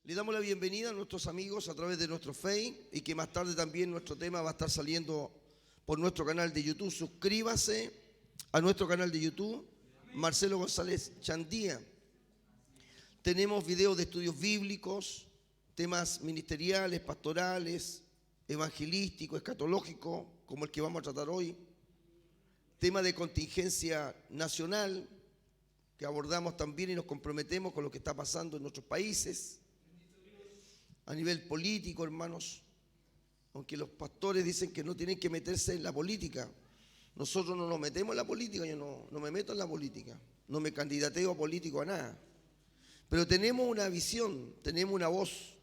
Le damos la bienvenida a nuestros amigos a través de nuestro Facebook y que más tarde también nuestro tema va a estar saliendo por nuestro canal de YouTube. Suscríbase a nuestro canal de YouTube, Marcelo González Chandía. Tenemos videos de estudios bíblicos, temas ministeriales, pastorales, evangelísticos, escatológicos, como el que vamos a tratar hoy. Tema de contingencia nacional, que abordamos también y nos comprometemos con lo que está pasando en nuestros países. A nivel político, hermanos, aunque los pastores dicen que no tienen que meterse en la política, nosotros no nos metemos en la política, yo no me meto en la política, no me candidateo a político a nada. Pero tenemos una visión, tenemos una voz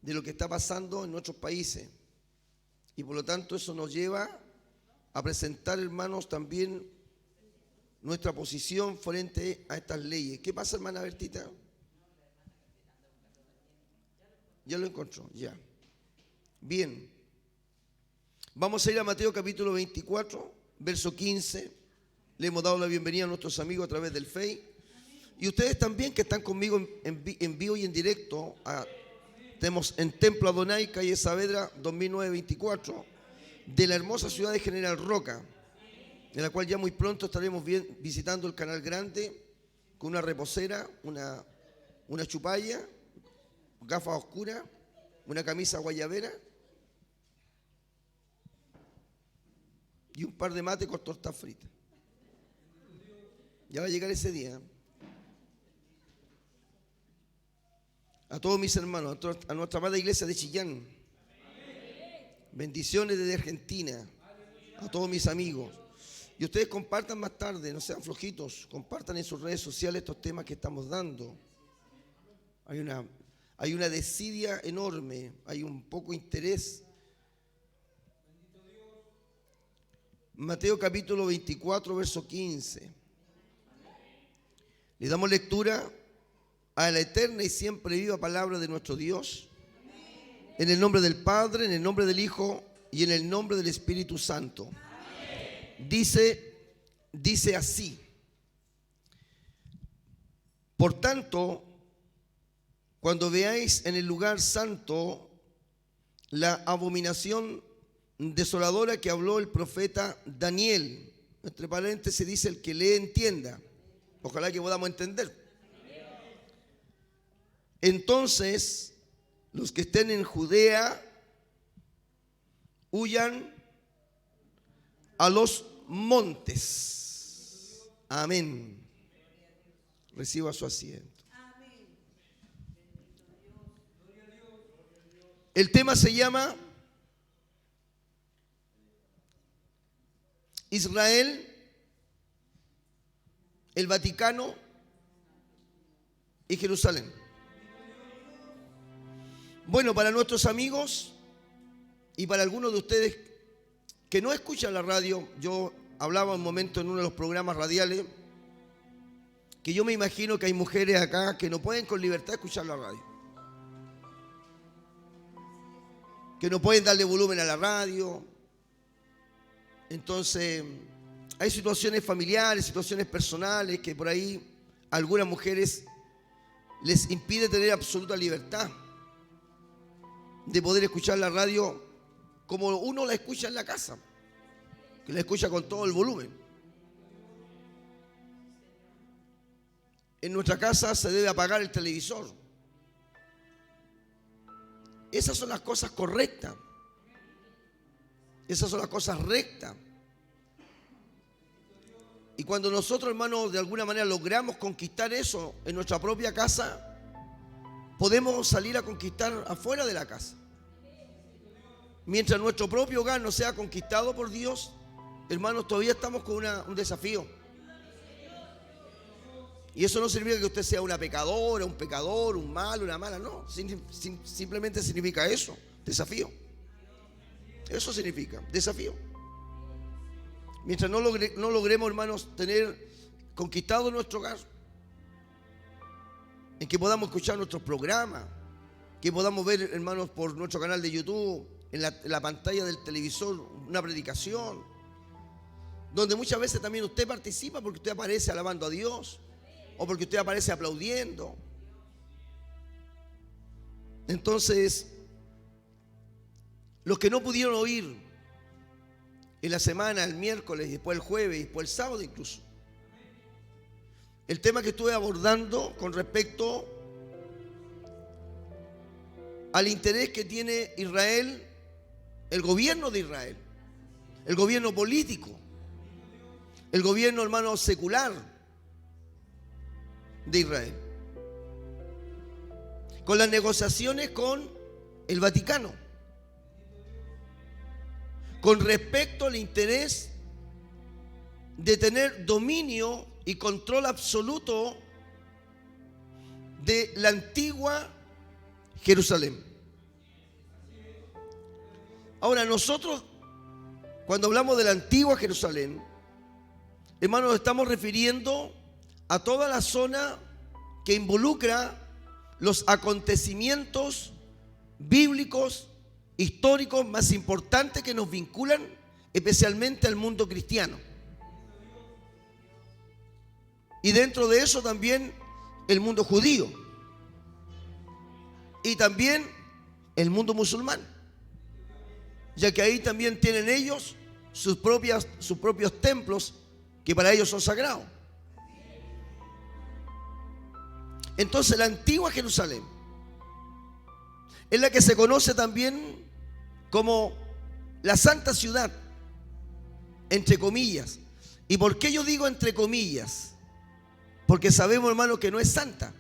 de lo que está pasando en nuestros países. Y por lo tanto eso nos lleva a presentar, hermanos, también nuestra posición frente a estas leyes. ¿Qué pasa, hermana Bertita? Ya lo encontró, ya. Bien. Vamos a ir a Mateo capítulo 24, verso 15. Le hemos dado la bienvenida a nuestros amigos a través del Face. Y ustedes también que están conmigo en vivo y en directo. Tenemos en Templo Adonai, calle Saavedra, 2924, de la hermosa ciudad de General Roca, en la cual ya muy pronto estaremos visitando el Canal Grande con una reposera, una chupalla, gafas oscuras, una camisa guayabera y un par de mates con torta frita. Ya va a llegar ese día. A todos mis hermanos, a nuestra amada iglesia de Chillán, bendiciones desde Argentina, a todos mis amigos. Y ustedes compartan más tarde, no sean flojitos, compartan en sus redes sociales estos temas que estamos dando. Hay una desidia enorme, hay un poco interés. Mateo capítulo 24, verso 15. Le damos lectura a la eterna y siempre viva palabra de nuestro Dios. En el nombre del Padre, en el nombre del Hijo y en el nombre del Espíritu Santo. Dice así: por tanto, cuando veáis en el lugar santo la abominación desoladora que habló el profeta Daniel, entre paréntesis dice el que lee entienda, ojalá que podamos entender. Entonces los que estén en Judea huyan a los montes. Amén. Reciba su asiento. El tema se llama Israel, el Vaticano y Jerusalén. Bueno, para nuestros amigos y para algunos de ustedes que no escuchan la radio, yo hablaba un momento en uno de los programas radiales que yo me imagino que hay mujeres acá que no pueden con libertad escuchar la radio, que no pueden darle volumen a la radio. Entonces hay situaciones familiares, situaciones personales que por ahí a algunas mujeres les impide tener absoluta libertad de poder escuchar la radio como uno la escucha en la casa, que la escucha con todo el volumen. En nuestra casa se debe apagar el televisor. Esas son las cosas correctas. Esas son las cosas rectas. Y cuando nosotros, hermanos, de alguna manera logramos conquistar eso en nuestra propia casa, podemos salir a conquistar afuera de la casa. Mientras nuestro propio hogar no sea conquistado por Dios, hermanos, todavía estamos con un desafío. Y eso no significa que usted sea una pecadora, un pecador, un malo, una mala, no. Simplemente significa eso, desafío. Eso significa desafío. Mientras no logremos, hermanos, tener conquistado nuestro hogar, en que podamos escuchar nuestros programas, que podamos ver, hermanos, por nuestro canal de YouTube, en la pantalla del televisor, una predicación, donde muchas veces también usted participa porque usted aparece alabando a Dios o porque usted aparece aplaudiendo. Entonces, los que no pudieron oír en la semana, el miércoles, después el jueves, después el sábado incluso, el tema que estuve abordando con respecto al interés que tiene Israel, el gobierno de Israel, el gobierno político, el gobierno, hermano, secular de Israel, con las negociaciones con el Vaticano, con respecto al interés de tener dominio y control absoluto de la antigua Jerusalén. Ahora, nosotros, cuando hablamos de la antigua Jerusalén, hermanos, nos estamos refiriendo a toda la zona que involucra los acontecimientos bíblicos, históricos más importantes que nos vinculan especialmente al mundo cristiano. Y dentro de eso también el mundo judío. Y también el mundo musulmán. Ya que ahí también tienen ellos sus propios templos que para ellos son sagrados. Entonces la antigua Jerusalén es la que se conoce también como la santa ciudad, entre comillas. ¿Y por qué yo digo entre comillas? Porque sabemos, hermano, que no es santa.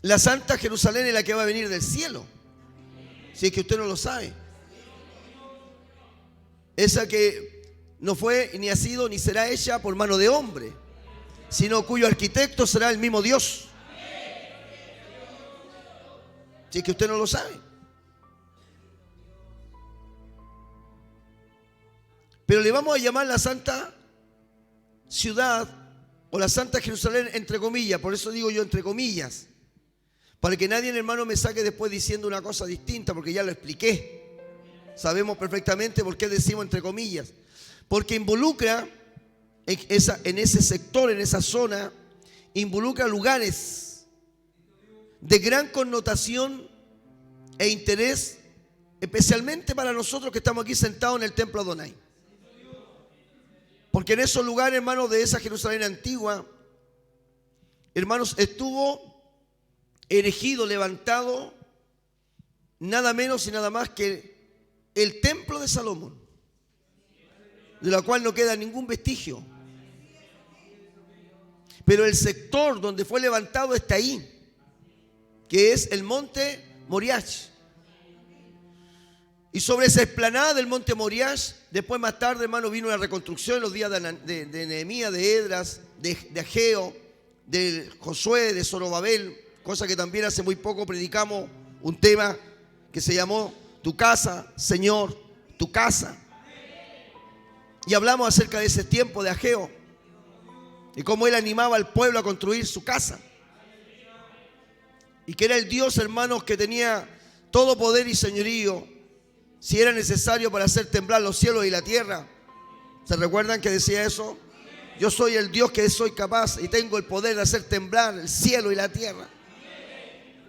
La santa Jerusalén es la que va a venir del cielo, si es que usted no lo sabe. Esa que no fue, ni ha sido, ni será hecha por mano de hombre, sino cuyo arquitecto será el mismo Dios. Si es que usted no lo sabe. Pero le vamos a llamar la santa ciudad o la santa Jerusalén entre comillas. Por eso digo yo entre comillas, para que nadie, hermano, me saque después diciendo una cosa distinta, porque ya lo expliqué. Sabemos perfectamente por qué decimos entre comillas, porque involucra en ese sector, en esa zona, involucra lugares de gran connotación e interés, especialmente para nosotros que estamos aquí sentados en el templo Adonai. Porque en esos lugares, hermanos, de esa Jerusalén antigua, hermanos, estuvo erigido, levantado, nada menos y nada más que el templo de Salomón, de la cual no queda ningún vestigio. Pero el sector donde fue levantado está ahí, que es el monte Moriach. Y sobre esa explanada del monte Moriach, después más tarde, hermano, vino la reconstrucción en los días de Nehemías, de Esdras, de Ageo, de Josué, de Zorobabel, cosa que también hace muy poco predicamos un tema que se llamó Tu casa, Señor, tu casa. Y hablamos acerca de ese tiempo de Ageo y cómo él animaba al pueblo a construir su casa. Y que era el Dios, hermanos, que tenía todo poder y señorío, si era necesario, para hacer temblar los cielos y la tierra. ¿Se recuerdan que decía eso? Yo soy el Dios que soy capaz y tengo el poder de hacer temblar el cielo y la tierra.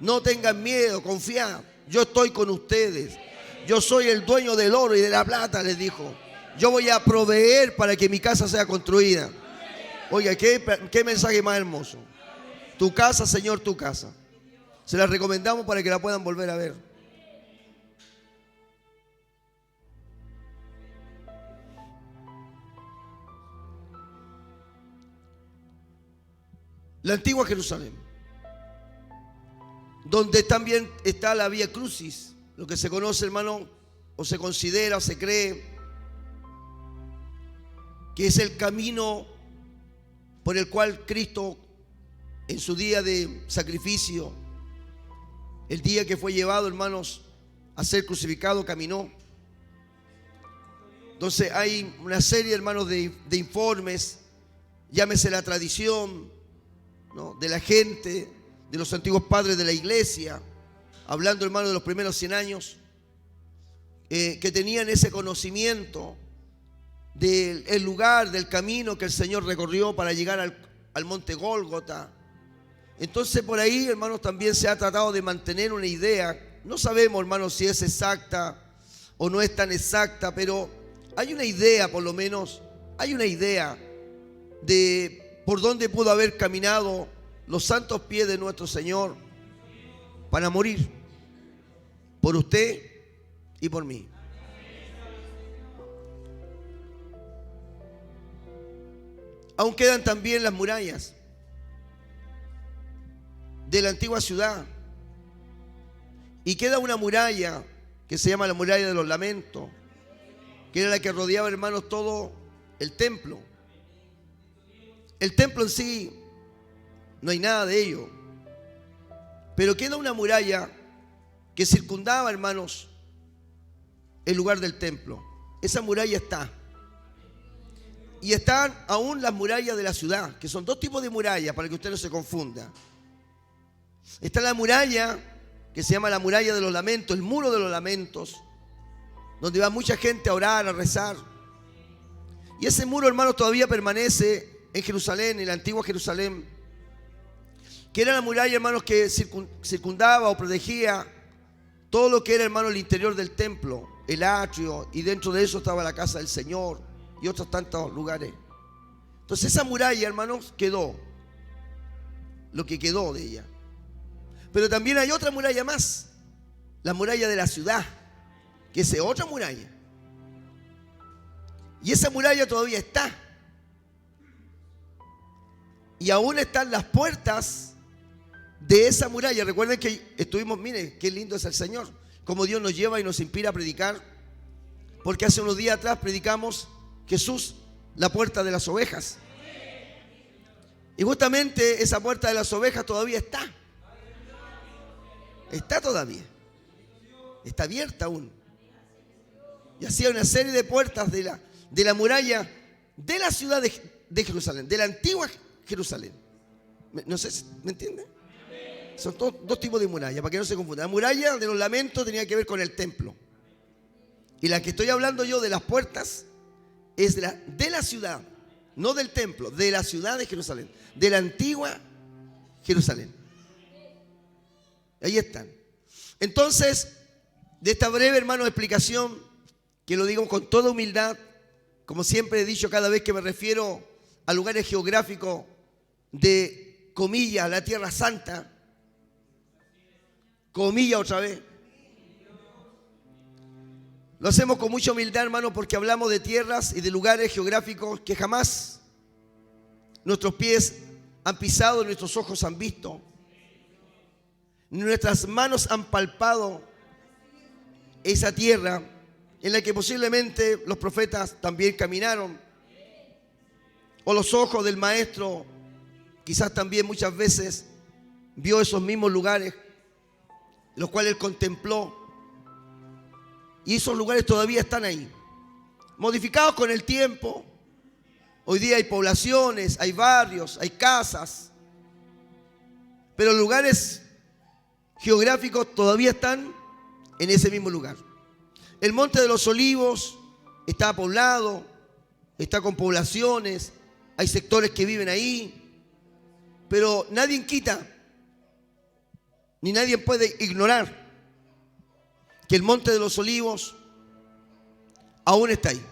No tengan miedo, confiad. Yo estoy con ustedes. Yo soy el dueño del oro y de la plata, les dijo. Yo voy a proveer para que mi casa sea construida. Oiga, ¿qué mensaje más hermoso? Tu casa, Señor, tu casa. Se la recomendamos para que la puedan volver a ver. La antigua Jerusalén, donde también está la Vía Crucis, lo que se conoce, hermano, o se considera, o se cree que es el camino por el cual Cristo, en su día de sacrificio, el día que fue llevado, hermanos, a ser crucificado, caminó. Entonces hay una serie, hermanos, de informes, llámese la tradición, ¿no?, de la gente, de los antiguos padres de la iglesia, hablando, hermano, de los primeros 100 años, que tenían ese conocimiento del lugar, del camino que el Señor recorrió para llegar al monte Gólgota, Entonces por ahí, hermanos, también se ha tratado de mantener una idea. No sabemos, hermanos, si es exacta o no es tan exacta, pero hay una idea, por lo menos, hay una idea de por dónde pudo haber caminado los santos pies de nuestro Señor para morir por usted y por mí. Aún quedan también las murallas de la antigua ciudad. Y queda una muralla que se llama la muralla de los lamentos, que era la que rodeaba, hermanos, todo el templo. El templo en sí no hay nada de ello, pero queda una muralla que circundaba, hermanos, el lugar del templo. Esa muralla está. Y están aún las murallas de la ciudad, que son dos tipos de murallas para que usted no se confunda. Está la muralla que se llama la muralla de los lamentos, el muro de los lamentos, donde va mucha gente a orar, a rezar. Y ese muro, hermanos, todavía permanece en Jerusalén, en la antigua Jerusalén, que era la muralla, hermanos, que circundaba o protegía todo lo que era, hermanos, el interior del templo, el atrio, y dentro de eso estaba la casa del Señor y otros tantos lugares. Entonces esa muralla, hermanos, quedó, lo que quedó de ella. Pero también hay otra muralla más, la muralla de la ciudad, que es otra muralla. Y esa muralla todavía está. Y aún están las puertas de esa muralla. Recuerden que estuvimos, mire, qué lindo es el Señor, cómo Dios nos lleva y nos inspira a predicar. Porque hace unos días atrás predicamos Jesús, la puerta de las ovejas. Y justamente esa puerta de las ovejas todavía está. Está todavía. Está abierta aún. Y así hay una serie de puertas de la muralla de la ciudad de Jerusalén, de la antigua Jerusalén. No sé si me entienden. Son dos tipos de muralla, para que no se confundan. La muralla de los lamentos tenía que ver con el templo. Y la que estoy hablando yo de las puertas es de la ciudad, no del templo, de la ciudad de Jerusalén, de la antigua Jerusalén. Ahí están. Entonces, de esta breve, hermano, explicación, que lo digo con toda humildad, como siempre he dicho cada vez que me refiero a lugares geográficos de, comillas, la Tierra Santa, comillas otra vez. Lo hacemos con mucha humildad, hermano, porque hablamos de tierras y de lugares geográficos que jamás nuestros pies han pisado, nuestros ojos han visto, nuestras manos han palpado esa tierra en la que posiblemente los profetas también caminaron, o los ojos del maestro quizás también muchas veces vio esos mismos lugares, los cuales él contempló. Y esos lugares todavía están ahí, modificados con el tiempo. Hoy día hay poblaciones, hay barrios, hay casas, pero lugares geográficos todavía están en ese mismo lugar. El Monte de los Olivos está poblado, está con poblaciones, hay sectores que viven ahí, pero nadie quita, ni nadie puede ignorar que el Monte de los Olivos aún está ahí.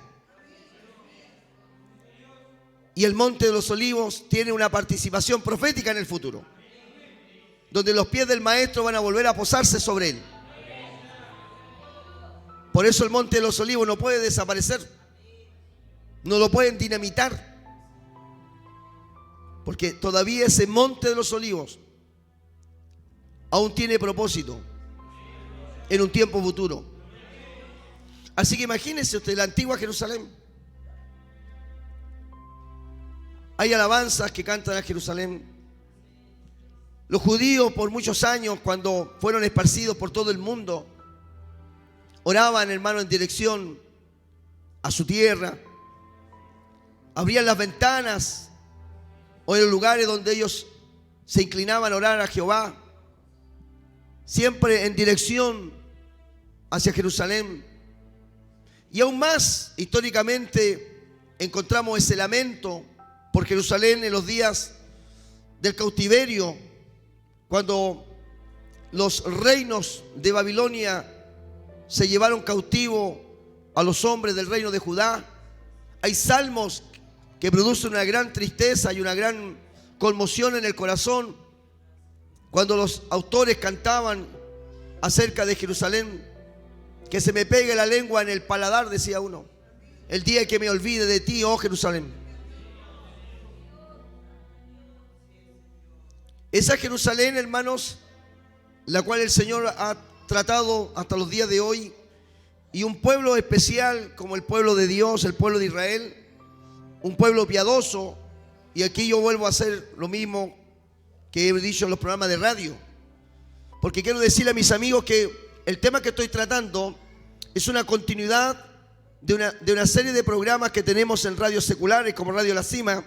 Y el Monte de los Olivos tiene una participación profética en el futuro, donde los pies del Maestro van a volver a posarse sobre él. Por eso el Monte de los Olivos no puede desaparecer, no lo pueden dinamitar, porque todavía ese Monte de los Olivos aún tiene propósito en un tiempo futuro. Así que imagínense usted la antigua Jerusalén. Hay alabanzas que cantan a Jerusalén. Los judíos por muchos años, cuando fueron esparcidos por todo el mundo, oraban, hermano, en dirección a su tierra. Abrían las ventanas o en los lugares donde ellos se inclinaban a orar a Jehová, siempre en dirección hacia Jerusalén. Y aún más, históricamente, encontramos ese lamento por Jerusalén en los días del cautiverio, cuando los reinos de Babilonia se llevaron cautivo a los hombres del reino de Judá. Hay salmos que producen una gran tristeza y una gran conmoción en el corazón cuando los autores cantaban acerca de Jerusalén. Que se me pegue la lengua en el paladar, decía uno, el día que me olvide de ti, oh Jerusalén. Esa Jerusalén, hermanos, la cual el Señor ha tratado hasta los días de hoy, y un pueblo especial como el pueblo de Dios, el pueblo de Israel, un pueblo piadoso. Y aquí yo vuelvo a hacer lo mismo que he dicho en los programas de radio, porque quiero decirle a mis amigos que el tema que estoy tratando es una continuidad de una serie de programas que tenemos en radios seculares como Radio La Cima,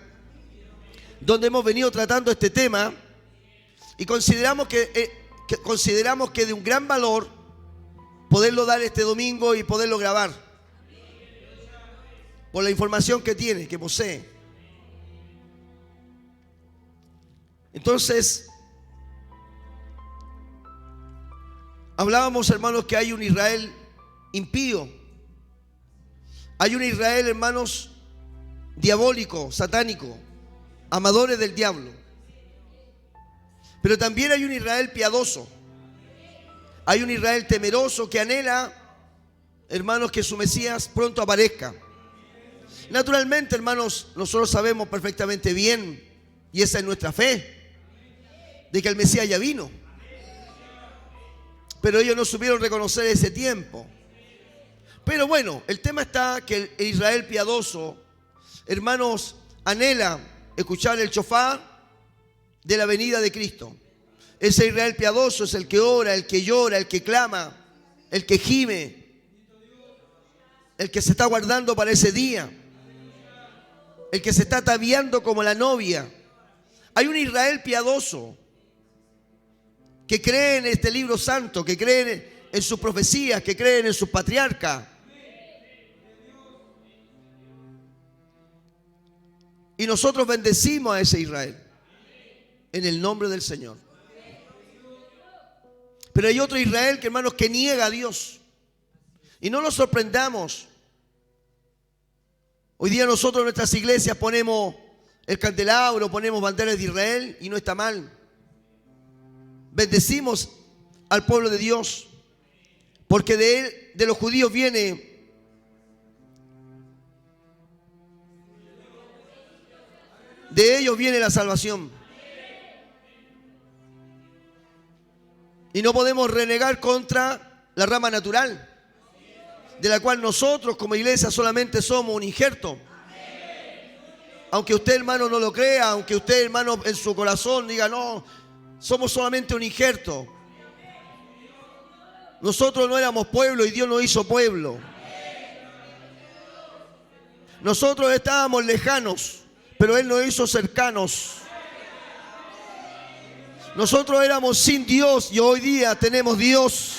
donde hemos venido tratando este tema, y consideramos que es de un gran valor poderlo dar este domingo y poderlo grabar por la información que tiene, que posee. Entonces, hablábamos, hermanos, que hay un Israel impío. Hay un Israel, hermanos, diabólico, satánico, amadores del diablo. Pero también hay un Israel piadoso. Hay un Israel temeroso que anhela, hermanos, que su Mesías pronto aparezca. Naturalmente, hermanos, nosotros sabemos perfectamente bien, y esa es nuestra fe, de que el Mesías ya vino. Pero ellos no supieron reconocer ese tiempo. Pero bueno, el tema está que el Israel piadoso, hermanos, anhela escuchar el shofar de la venida de Cristo. Ese Israel piadoso es el que ora, el que llora, el que clama, el que gime, el que se está guardando para ese día, el que se está ataviando como la novia. Hay un Israel piadoso que cree en este libro santo, que cree en sus profecías, que creen en sus patriarcas. Y nosotros bendecimos a ese Israel en el nombre del Señor. Pero hay otro Israel, que hermanos, que niega a Dios. Y no nos sorprendamos. Hoy día nosotros en nuestras iglesias ponemos el candelabro, ponemos banderas de Israel, y no está mal. Bendecimos al pueblo de Dios, porque de los judíos viene de ellos viene la salvación. Y no podemos renegar contra la rama natural, de la cual nosotros como iglesia solamente somos un injerto. Aunque usted, hermano, no lo crea, aunque usted, hermano, en su corazón diga no, somos solamente un injerto. Nosotros no éramos pueblo y Dios nos hizo pueblo. Nosotros estábamos lejanos, pero Él nos hizo cercanos. Nosotros éramos sin Dios y hoy día tenemos Dios.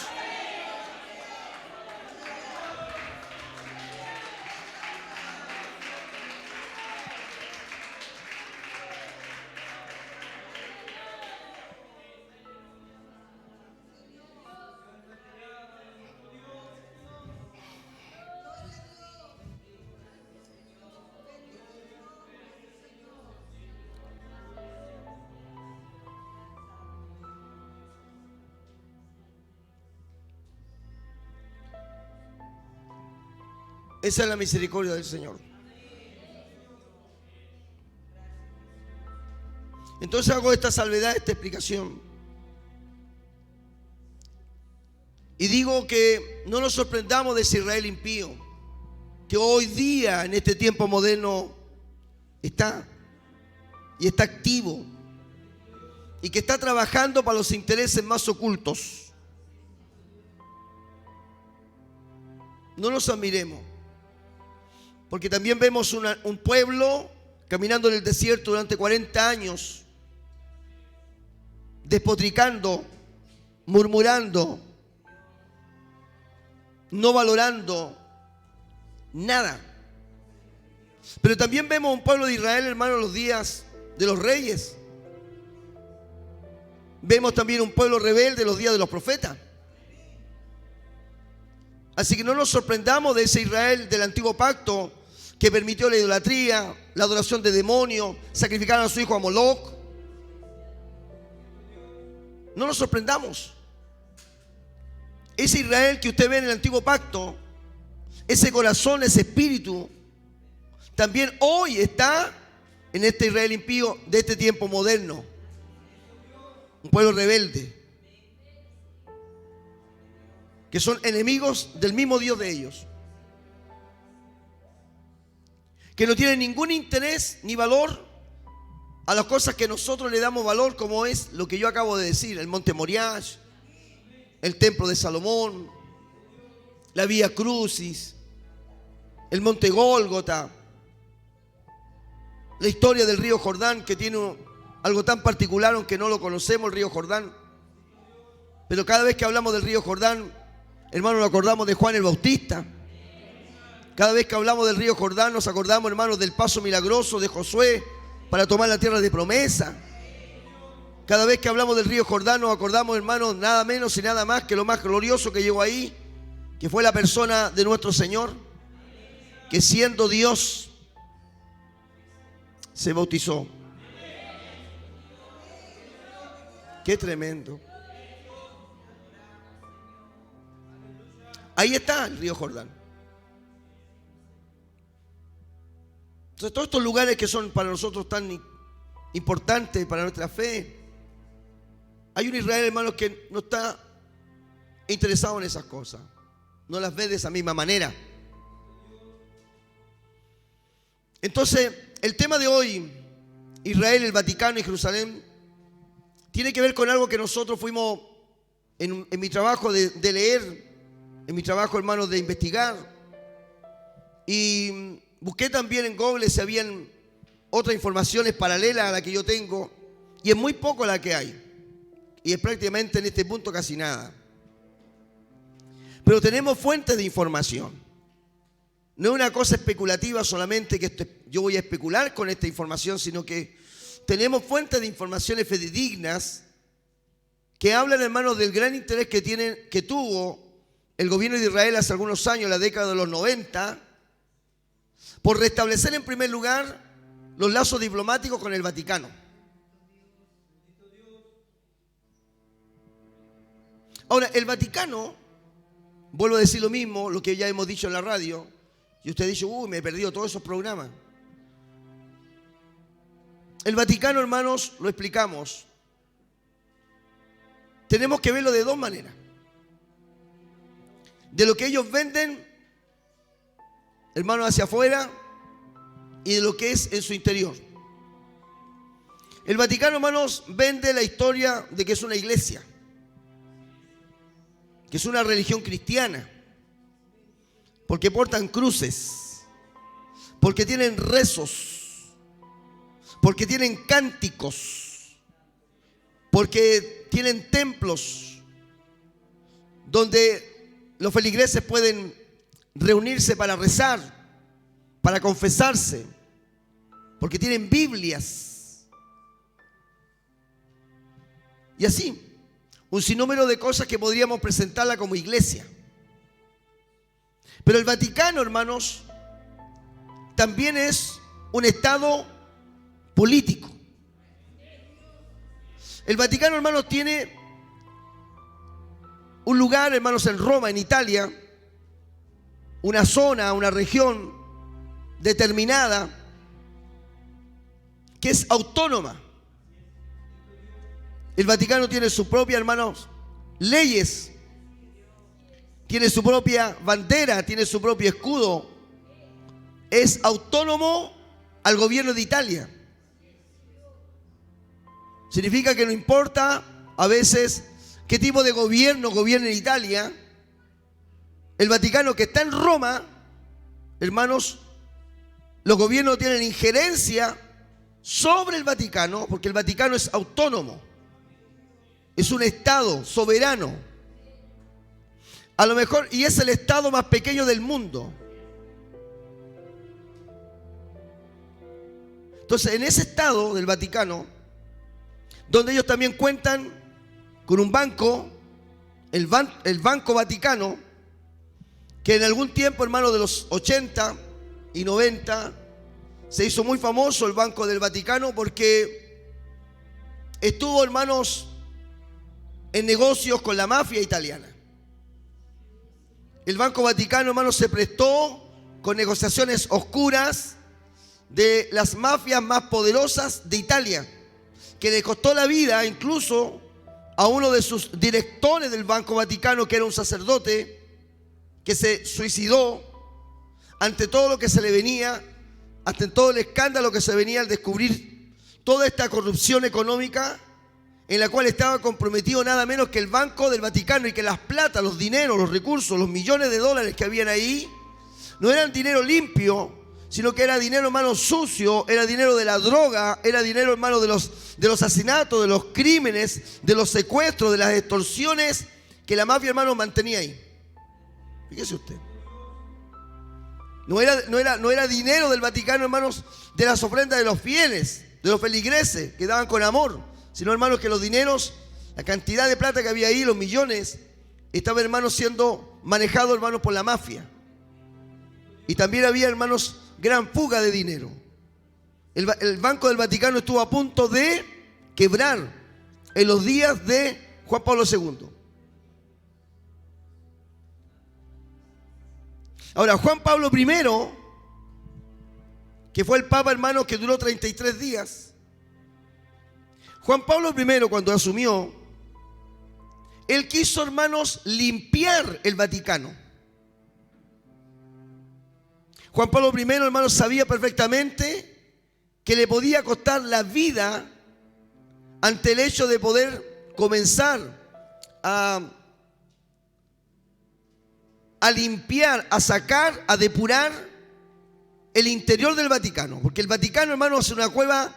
Esa es la misericordia del Señor. Entonces hago esta salvedad, esta explicación. Y digo que no nos sorprendamos de ese Israel impío, que hoy día, en este tiempo moderno, está activo, y que está trabajando para los intereses más ocultos. No nos admiremos, porque también vemos un pueblo caminando en el desierto durante 40 años, despotricando, murmurando, no valorando nada. Pero también vemos un pueblo de Israel, hermano, en los días de los reyes, Vemos también un pueblo rebelde en los días de los profetas. Así que no nos sorprendamos de ese Israel del antiguo pacto que permitió la idolatría, la adoración de demonios, sacrificaron a su hijo a Moloch. No nos sorprendamos. Ese Israel que usted ve en el antiguo pacto, ese corazón, ese espíritu, también hoy está en este Israel impío de este tiempo moderno. Un pueblo rebelde, que son enemigos del mismo Dios de ellos, que no tienen ningún interés ni valor a las cosas que nosotros le damos valor, como es lo que yo acabo de decir: el monte Moriah, el templo de Salomón, la Vía Crucis, el monte Gólgota, la historia del río Jordán, que tiene algo tan particular, aunque no lo conocemos, el río Jordán. Pero cada vez que hablamos del río Jordán, hermanos, nos acordamos de Juan el Bautista. Cada vez que hablamos del río Jordán, nos acordamos, hermanos, del paso milagroso de Josué para tomar la tierra de promesa. Cada vez que hablamos del río Jordán, nos acordamos, hermanos, nada menos y nada más que lo más glorioso que llegó ahí, que fue la persona de nuestro Señor, que siendo Dios se bautizó. Qué tremendo. Ahí está el río Jordán. Entonces, todos estos lugares que son para nosotros tan importantes para nuestra fe, hay un Israel, hermanos, que no está interesado en esas cosas. No las ve de esa misma manera. Entonces, el tema de hoy, Israel, el Vaticano y Jerusalén, tiene que ver con algo que nosotros fuimos en mi trabajo de leer, en mi trabajo, hermanos, de investigar. Y busqué también en Google si habían otras informaciones paralelas a la que yo tengo. Y es muy poco la que hay. Y es prácticamente en este punto casi nada. Pero tenemos fuentes de información. No es una cosa especulativa solamente que yo voy a especular con esta información, sino que tenemos fuentes de informaciones fidedignas que hablan, hermanos, del gran interés que tuvo el gobierno de Israel hace algunos años, en la década de los 90, por restablecer en primer lugar los lazos diplomáticos con el Vaticano. Ahora, el Vaticano, vuelvo a decir lo mismo, lo que ya hemos dicho en la radio, y usted ha dicho, me he perdido todos esos programas. El Vaticano, hermanos, lo explicamos. Tenemos que verlo de dos maneras. De lo que ellos venden, hermanos, hacia afuera, y de lo que es en su interior. El Vaticano, hermanos, vende la historia de que es una iglesia, que es una religión cristiana, porque portan cruces, porque tienen rezos, porque tienen cánticos, porque tienen templos donde los feligreses pueden reunirse para rezar, para confesarse, porque tienen Biblias. Y así, un sinnúmero de cosas que podríamos presentarla como iglesia. Pero el Vaticano, hermanos, también es un estado político. El Vaticano, hermanos, tiene un lugar, hermanos, en Roma, en Italia, una zona, una región determinada que es autónoma. El Vaticano tiene su propia, hermanos, leyes, tiene su propia bandera, tiene su propio escudo. Es autónomo al gobierno de Italia. Significa que no importa a veces qué tipo de gobierno gobierna en Italia, el Vaticano que está en Roma, hermanos, los gobiernos tienen injerencia sobre el Vaticano, porque el Vaticano es autónomo, es un estado soberano, a lo mejor, y es el estado más pequeño del mundo. Entonces, en ese estado del Vaticano, donde ellos también cuentan con un banco, el Banco Vaticano, que en algún tiempo, hermano, de los 80 y 90, se hizo muy famoso el Banco del Vaticano porque estuvo, hermanos, en negocios con la mafia italiana. El Banco Vaticano, hermanos, se prestó con negociaciones oscuras de las mafias más poderosas de Italia, que le costó la vida incluso a uno de sus directores del Banco Vaticano, que era un sacerdote, que se suicidó ante todo lo que se le venía, ante todo el escándalo que se venía al descubrir toda esta corrupción económica en la cual estaba comprometido nada menos que el Banco del Vaticano, y que las plata, los dineros, los recursos, los millones de dólares que habían ahí no eran dinero limpio, sino que era dinero, hermano, sucio, era dinero de la droga, era dinero, hermano, de los asesinatos, de los crímenes, de los secuestros, de las extorsiones que la mafia, hermano, mantenía ahí. Fíjese usted. No era dinero del Vaticano, hermanos, de las ofrendas de los fieles, de los feligreses que daban con amor, sino, hermanos, que los dineros, la cantidad de plata que había ahí, los millones, estaba, hermanos, siendo manejado, hermanos, por la mafia. Y también había, hermanos, gran fuga de dinero. El Banco del Vaticano estuvo a punto de quebrar en los días de Juan Pablo II. Ahora, Juan Pablo I, que fue el Papa, hermano, que duró 33 días. Juan Pablo I, cuando asumió, él quiso, hermanos, limpiar el Vaticano. Juan Pablo I, hermanos, sabía perfectamente que le podía costar la vida ante el hecho de poder comenzar a limpiar, a sacar, a depurar el interior del Vaticano. Porque el Vaticano, hermanos, es una cueva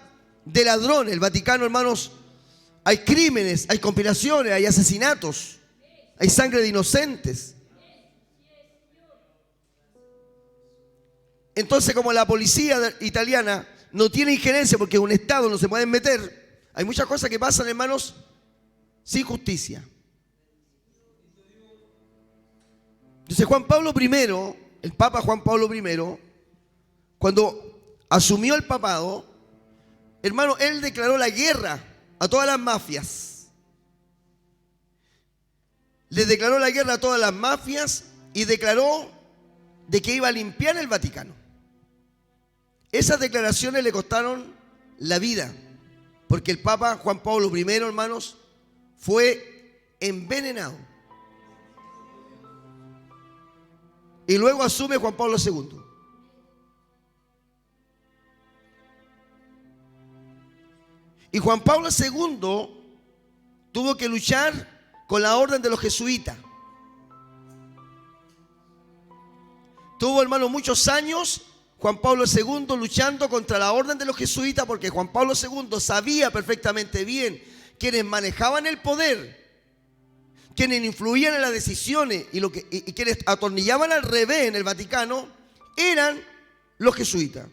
de ladrones. El Vaticano, hermanos, hay crímenes, hay conspiraciones, hay asesinatos, hay sangre de inocentes. Entonces, como la policía italiana no tiene injerencia porque es un Estado, no se pueden meter, hay muchas cosas que pasan, hermanos, sin justicia. Entonces Juan Pablo I, el Papa Juan Pablo I, cuando asumió el papado, hermano, él declaró la guerra a todas las mafias. Le declaró la guerra a todas las mafias y declaró de que iba a limpiar el Vaticano. Esas declaraciones le costaron la vida, porque el Papa Juan Pablo I, hermanos, fue envenenado. Y luego asume Juan Pablo II. Y Juan Pablo II tuvo que luchar con la orden de los jesuitas. Tuvo, hermano, muchos años Juan Pablo II luchando contra la orden de los jesuitas, porque Juan Pablo II sabía perfectamente bien quienes manejaban el poder, quienes influían en las decisiones y quienes atornillaban al revés en el Vaticano eran los jesuitas.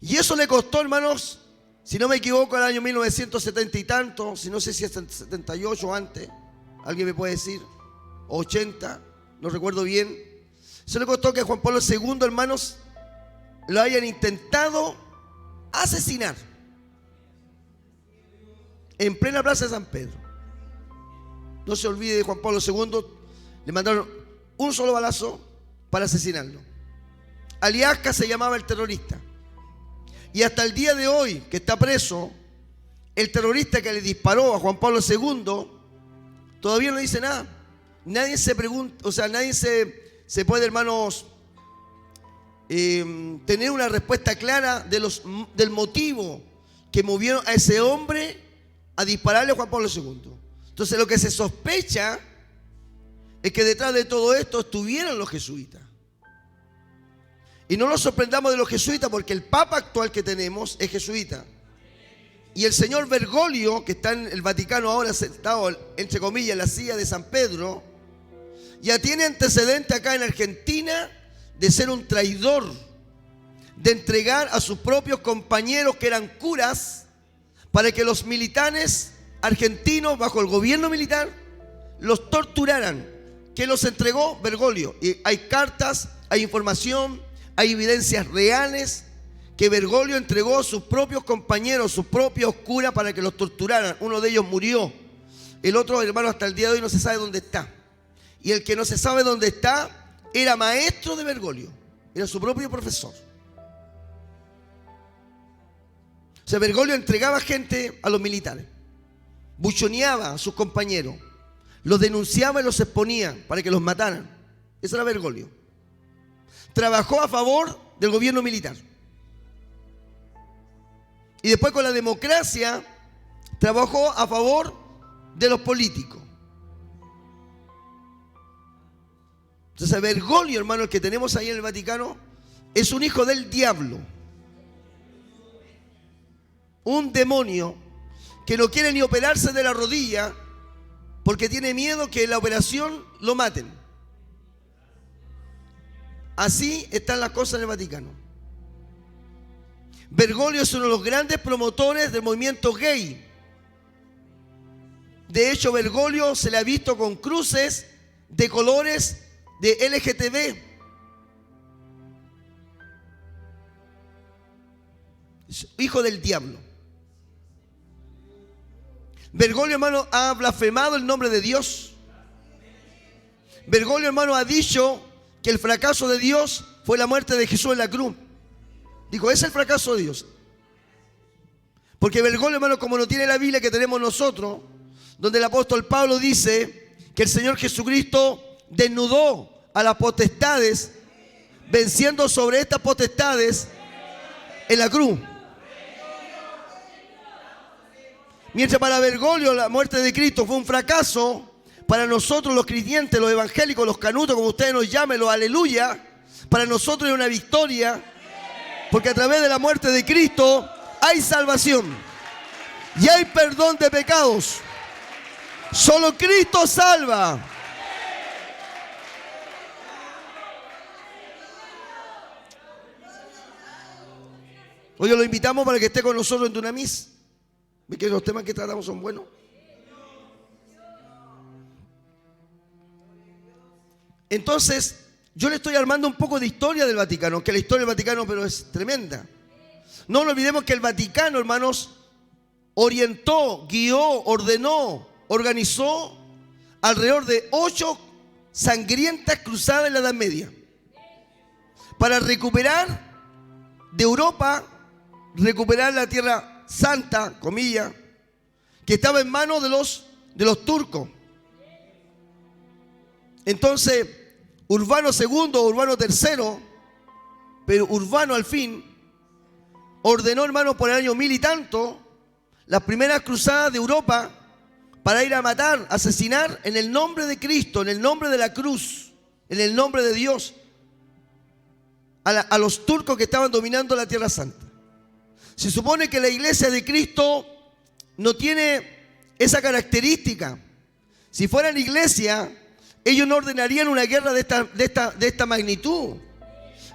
Y eso le costó, hermanos, si no me equivoco, el año 1970 y tanto, si no sé si es 78 o antes, alguien me puede decir, 80, no recuerdo bien. Eso le costó que Juan Pablo II, hermanos, lo hayan intentado asesinar en plena plaza de San Pedro. No se olvide de Juan Pablo II, le mandaron un solo balazo para asesinarlo. Aliasca se llamaba el terrorista. Y hasta el día de hoy, que está preso, el terrorista que le disparó a Juan Pablo II todavía no dice nada. Nadie se pregunta, o sea, nadie se puede, hermanos, tener una respuesta clara del motivo que movieron a ese hombre a dispararle a Juan Pablo II. Entonces, lo que se sospecha es que detrás de todo esto estuvieron los jesuitas. Y no nos sorprendamos de los jesuitas, porque el Papa actual que tenemos es jesuita. Y el señor Bergoglio, que está en el Vaticano ahora sentado, entre comillas, en la silla de San Pedro, ya tiene antecedente acá en Argentina de ser un traidor, de entregar a sus propios compañeros que eran curas para que los militares argentinos bajo el gobierno militar los torturaran. ¿Quién los entregó? Bergoglio. Y hay cartas, hay información, hay evidencias reales que Bergoglio entregó a sus propios compañeros, sus propios curas para que los torturaran. Uno de ellos murió. El otro, hermano, hasta el día de hoy no se sabe dónde está. Y el que no se sabe dónde está era maestro de Bergoglio. Era su propio profesor. O sea, Bergoglio entregaba gente a los militares. Buchoneaba a sus compañeros. Los denunciaba y los exponía para que los mataran. Eso era Bergoglio. Trabajó a favor del gobierno militar. Y después con la democracia trabajó a favor de los políticos. Entonces Bergoglio, hermano, el que tenemos ahí en el Vaticano, es un hijo del diablo. Un demonio que no quiere ni operarse de la rodilla porque tiene miedo que en la operación lo maten. Así están las cosas en el Vaticano. Bergoglio es uno de los grandes promotores del movimiento gay. De hecho, Bergoglio se le ha visto con cruces de colores de LGTB. Es hijo del diablo. Bergoglio, hermano, ha blasfemado el nombre de Dios. Bergoglio, hermano, ha dicho que el fracaso de Dios fue la muerte de Jesús en la cruz. Dijo, ese es el fracaso de Dios. Porque Bergoglio, hermano, como no tiene la Biblia que tenemos nosotros, donde el apóstol Pablo dice que el Señor Jesucristo desnudó a las potestades, venciendo sobre estas potestades en la cruz. Mientras para Bergoglio la muerte de Cristo fue un fracaso, para nosotros los creyentes, los evangélicos, los canutos, como ustedes nos llamen, los aleluya, para nosotros es una victoria, porque a través de la muerte de Cristo hay salvación y hay perdón de pecados. Solo Cristo salva. Hoy lo invitamos para que esté con nosotros en Dunamis. ¿Ve que los temas que tratamos son buenos? Entonces, yo le estoy armando un poco de historia del Vaticano, que la historia del Vaticano pero es tremenda. No nos olvidemos que el Vaticano, hermanos, orientó, guió, ordenó, organizó alrededor de 8 sangrientas cruzadas en la Edad Media para recuperar de Europa, recuperar la Tierra Santa, comillas, que estaba en manos de los turcos. Entonces, Urbano II, Urbano III, pero Urbano al fin ordenó, hermano, por el año 1000 y tanto, las primeras cruzadas de Europa para ir a matar, asesinar en el nombre de Cristo, en el nombre de la cruz, en el nombre de Dios, a los turcos que estaban dominando la Tierra Santa. Se supone que la iglesia de Cristo no tiene esa característica. Si fueran iglesia, ellos no ordenarían una guerra de esta magnitud.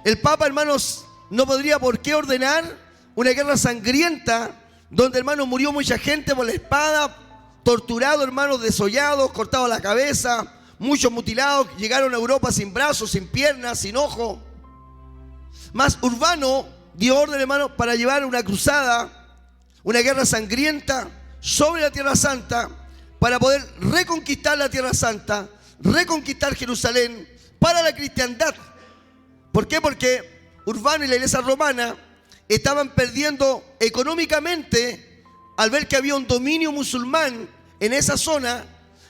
El Papa, hermanos, no podría por qué ordenar una guerra sangrienta donde, hermanos, murió mucha gente por la espada, torturado, hermanos, desollados, cortados la cabeza, muchos mutilados, llegaron a Europa sin brazos, sin piernas, sin ojos. Más Urbano dio orden, hermano, para llevar una cruzada, una guerra sangrienta sobre la Tierra Santa para poder reconquistar la Tierra Santa, reconquistar Jerusalén para la cristiandad. ¿Por qué? Porque Urbano y la iglesia romana estaban perdiendo económicamente al ver que había un dominio musulmán en esa zona.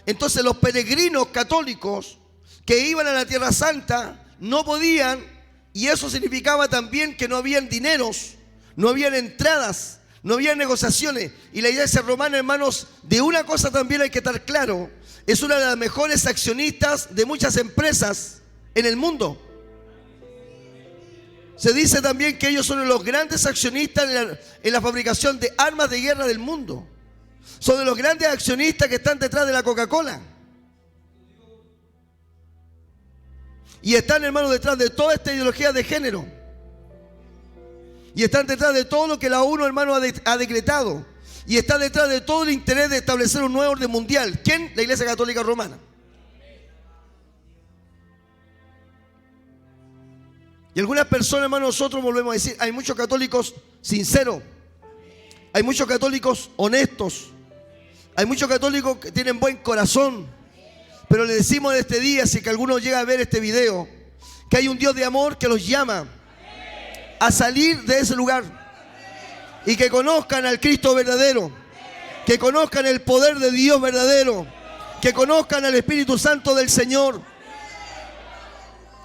Entonces los peregrinos católicos que iban a la Tierra Santa no podían, y eso significaba también que no habían dineros, no habían entradas, no había negociaciones. Y la iglesia romana, hermanos, de una cosa también hay que estar claro: es una de las mejores accionistas de muchas empresas en el mundo. Se dice también que ellos son los grandes accionistas en la fabricación de armas de guerra del mundo. Son de los grandes accionistas que están detrás de la Coca-Cola. Y están, hermanos, detrás de toda esta ideología de género. Y están detrás de todo lo que la ONU, hermano, ha decretado. y está detrás de todo el interés de establecer un nuevo orden mundial. ¿Quién? La Iglesia Católica Romana. Y algunas personas, hermanos, nosotros volvemos a decir, hay muchos católicos sinceros, hay muchos católicos honestos, hay muchos católicos que tienen buen corazón, pero le decimos en este día, si que alguno llega a ver este video, que hay un Dios de amor que los llama a salir de ese lugar y que conozcan al Cristo verdadero, que conozcan el poder de Dios verdadero, que conozcan al Espíritu Santo del Señor.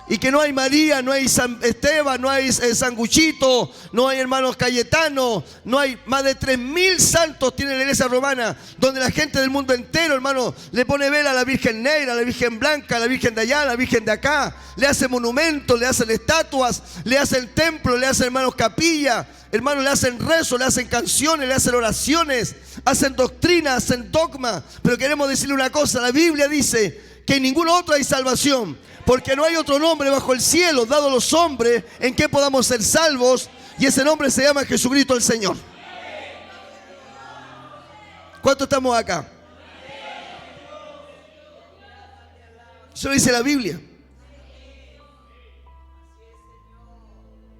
Y que no hay María, no hay San Esteban, no hay Sanguchito, no hay hermanos Cayetano, no hay más de 3.000 santos tiene la Iglesia Romana, donde la gente del mundo entero, hermano, le pone vela a la Virgen Negra, a la Virgen Blanca, a la Virgen de allá, a la Virgen de acá, le hacen monumentos, le hacen estatuas, le hacen templos, le hacen, hermanos, capilla, hermanos, le hacen rezo, le hacen canciones, le hacen oraciones, hacen doctrina, hacen dogma. Pero queremos decirle una cosa, la Biblia dice que en ningún otro hay salvación, porque no hay otro nombre bajo el cielo dado a los hombres en que podamos ser salvos, y ese nombre se llama Jesucristo el Señor. ¿Cuántos estamos acá? Eso lo dice la Biblia.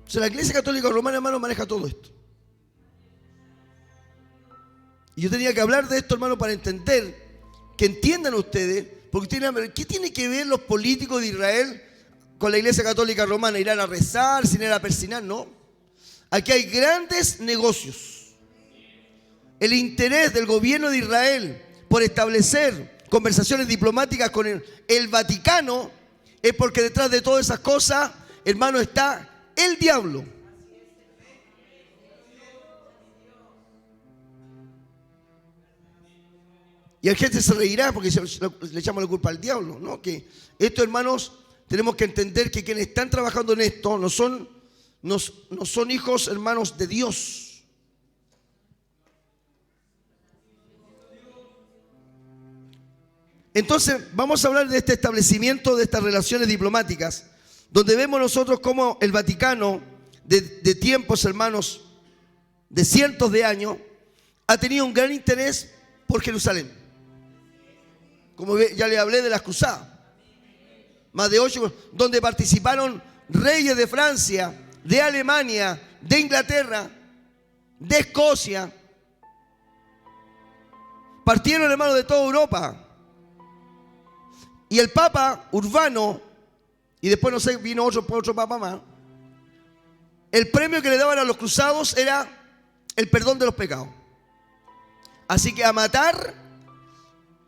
O sea, la Iglesia Católica Romana, hermano, maneja todo esto. Y yo tenía que hablar de esto, hermano, para entender, que entiendan ustedes. Porque ¿qué tiene que ver los políticos de Israel con la Iglesia Católica Romana? ¿Irán a rezar, sin ir a persinar? No. Aquí hay grandes negocios. El interés del gobierno de Israel por establecer conversaciones diplomáticas con el Vaticano es porque detrás de todas esas cosas, hermano, está el diablo. Y la gente se reirá porque le echamos la culpa al diablo, ¿no? Que estos, hermanos, tenemos que entender que quienes están trabajando en esto no son hijos, hermanos, de Dios. Entonces, vamos a hablar de este establecimiento de estas relaciones diplomáticas, donde vemos nosotros cómo el Vaticano, de tiempos, hermanos, de cientos de años, ha tenido un gran interés por Jerusalén. Como ya le hablé de las cruzadas, más de 8, donde participaron reyes de Francia, de Alemania, de Inglaterra, de Escocia. Partieron, hermanos, de toda Europa. Y el Papa Urbano, y después no sé, vino otro Papa más, el premio que le daban a los cruzados era el perdón de los pecados. Así que a matar.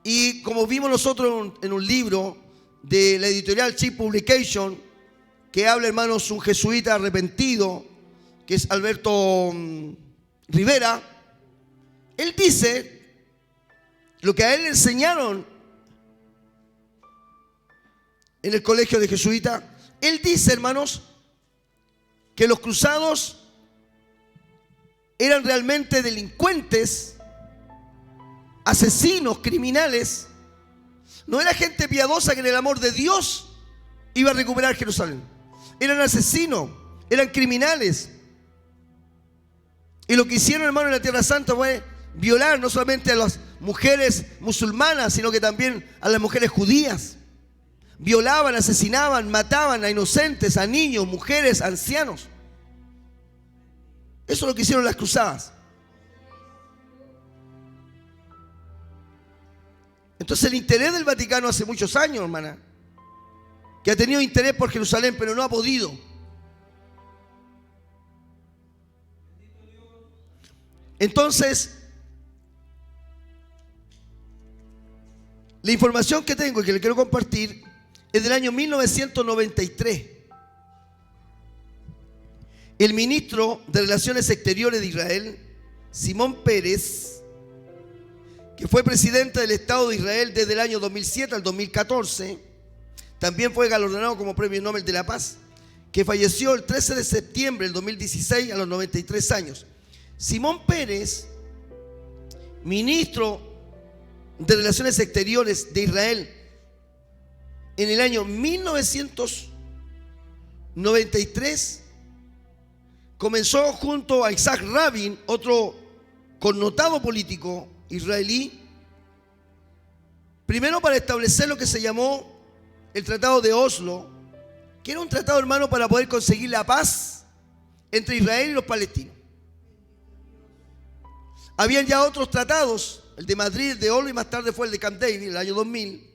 Y como vimos nosotros en un libro de la editorial Chip Publication, que habla, hermanos, un jesuita arrepentido, que es Alberto Rivera, él dice lo que a él le enseñaron en el colegio de jesuitas. Él dice, hermanos, que los cruzados eran realmente delincuentes, asesinos, criminales. No era gente piadosa que en el amor de Dios iba a recuperar Jerusalén. Eran asesinos, eran criminales. Y lo que hicieron, hermano, en la Tierra Santa fue violar no solamente a las mujeres musulmanas, sino que también a las mujeres judías. Violaban, asesinaban, mataban a inocentes, a niños, mujeres, ancianos. Eso es lo que hicieron las cruzadas. Entonces el interés del Vaticano hace muchos años, hermana, que ha tenido interés por Jerusalén, pero no ha podido. Entonces, la información que tengo y que le quiero compartir es del año 1993. El ministro de Relaciones Exteriores de Israel, Simón Peres, que fue presidente del Estado de Israel desde el año 2007 al 2014, también fue galardonado como Premio Nobel de la Paz, que falleció el 13 de septiembre del 2016 a los 93 años. Simón Peres, ministro de Relaciones Exteriores de Israel, en el año 1993, comenzó junto a Isaac Rabin, otro connotado político israelí, primero para establecer lo que se llamó el Tratado de Oslo, que era un tratado, hermano, para poder conseguir la paz entre Israel y los palestinos. Habían ya otros tratados, el de Madrid, el de Oslo y más tarde fue el de Camp David, el año 2000,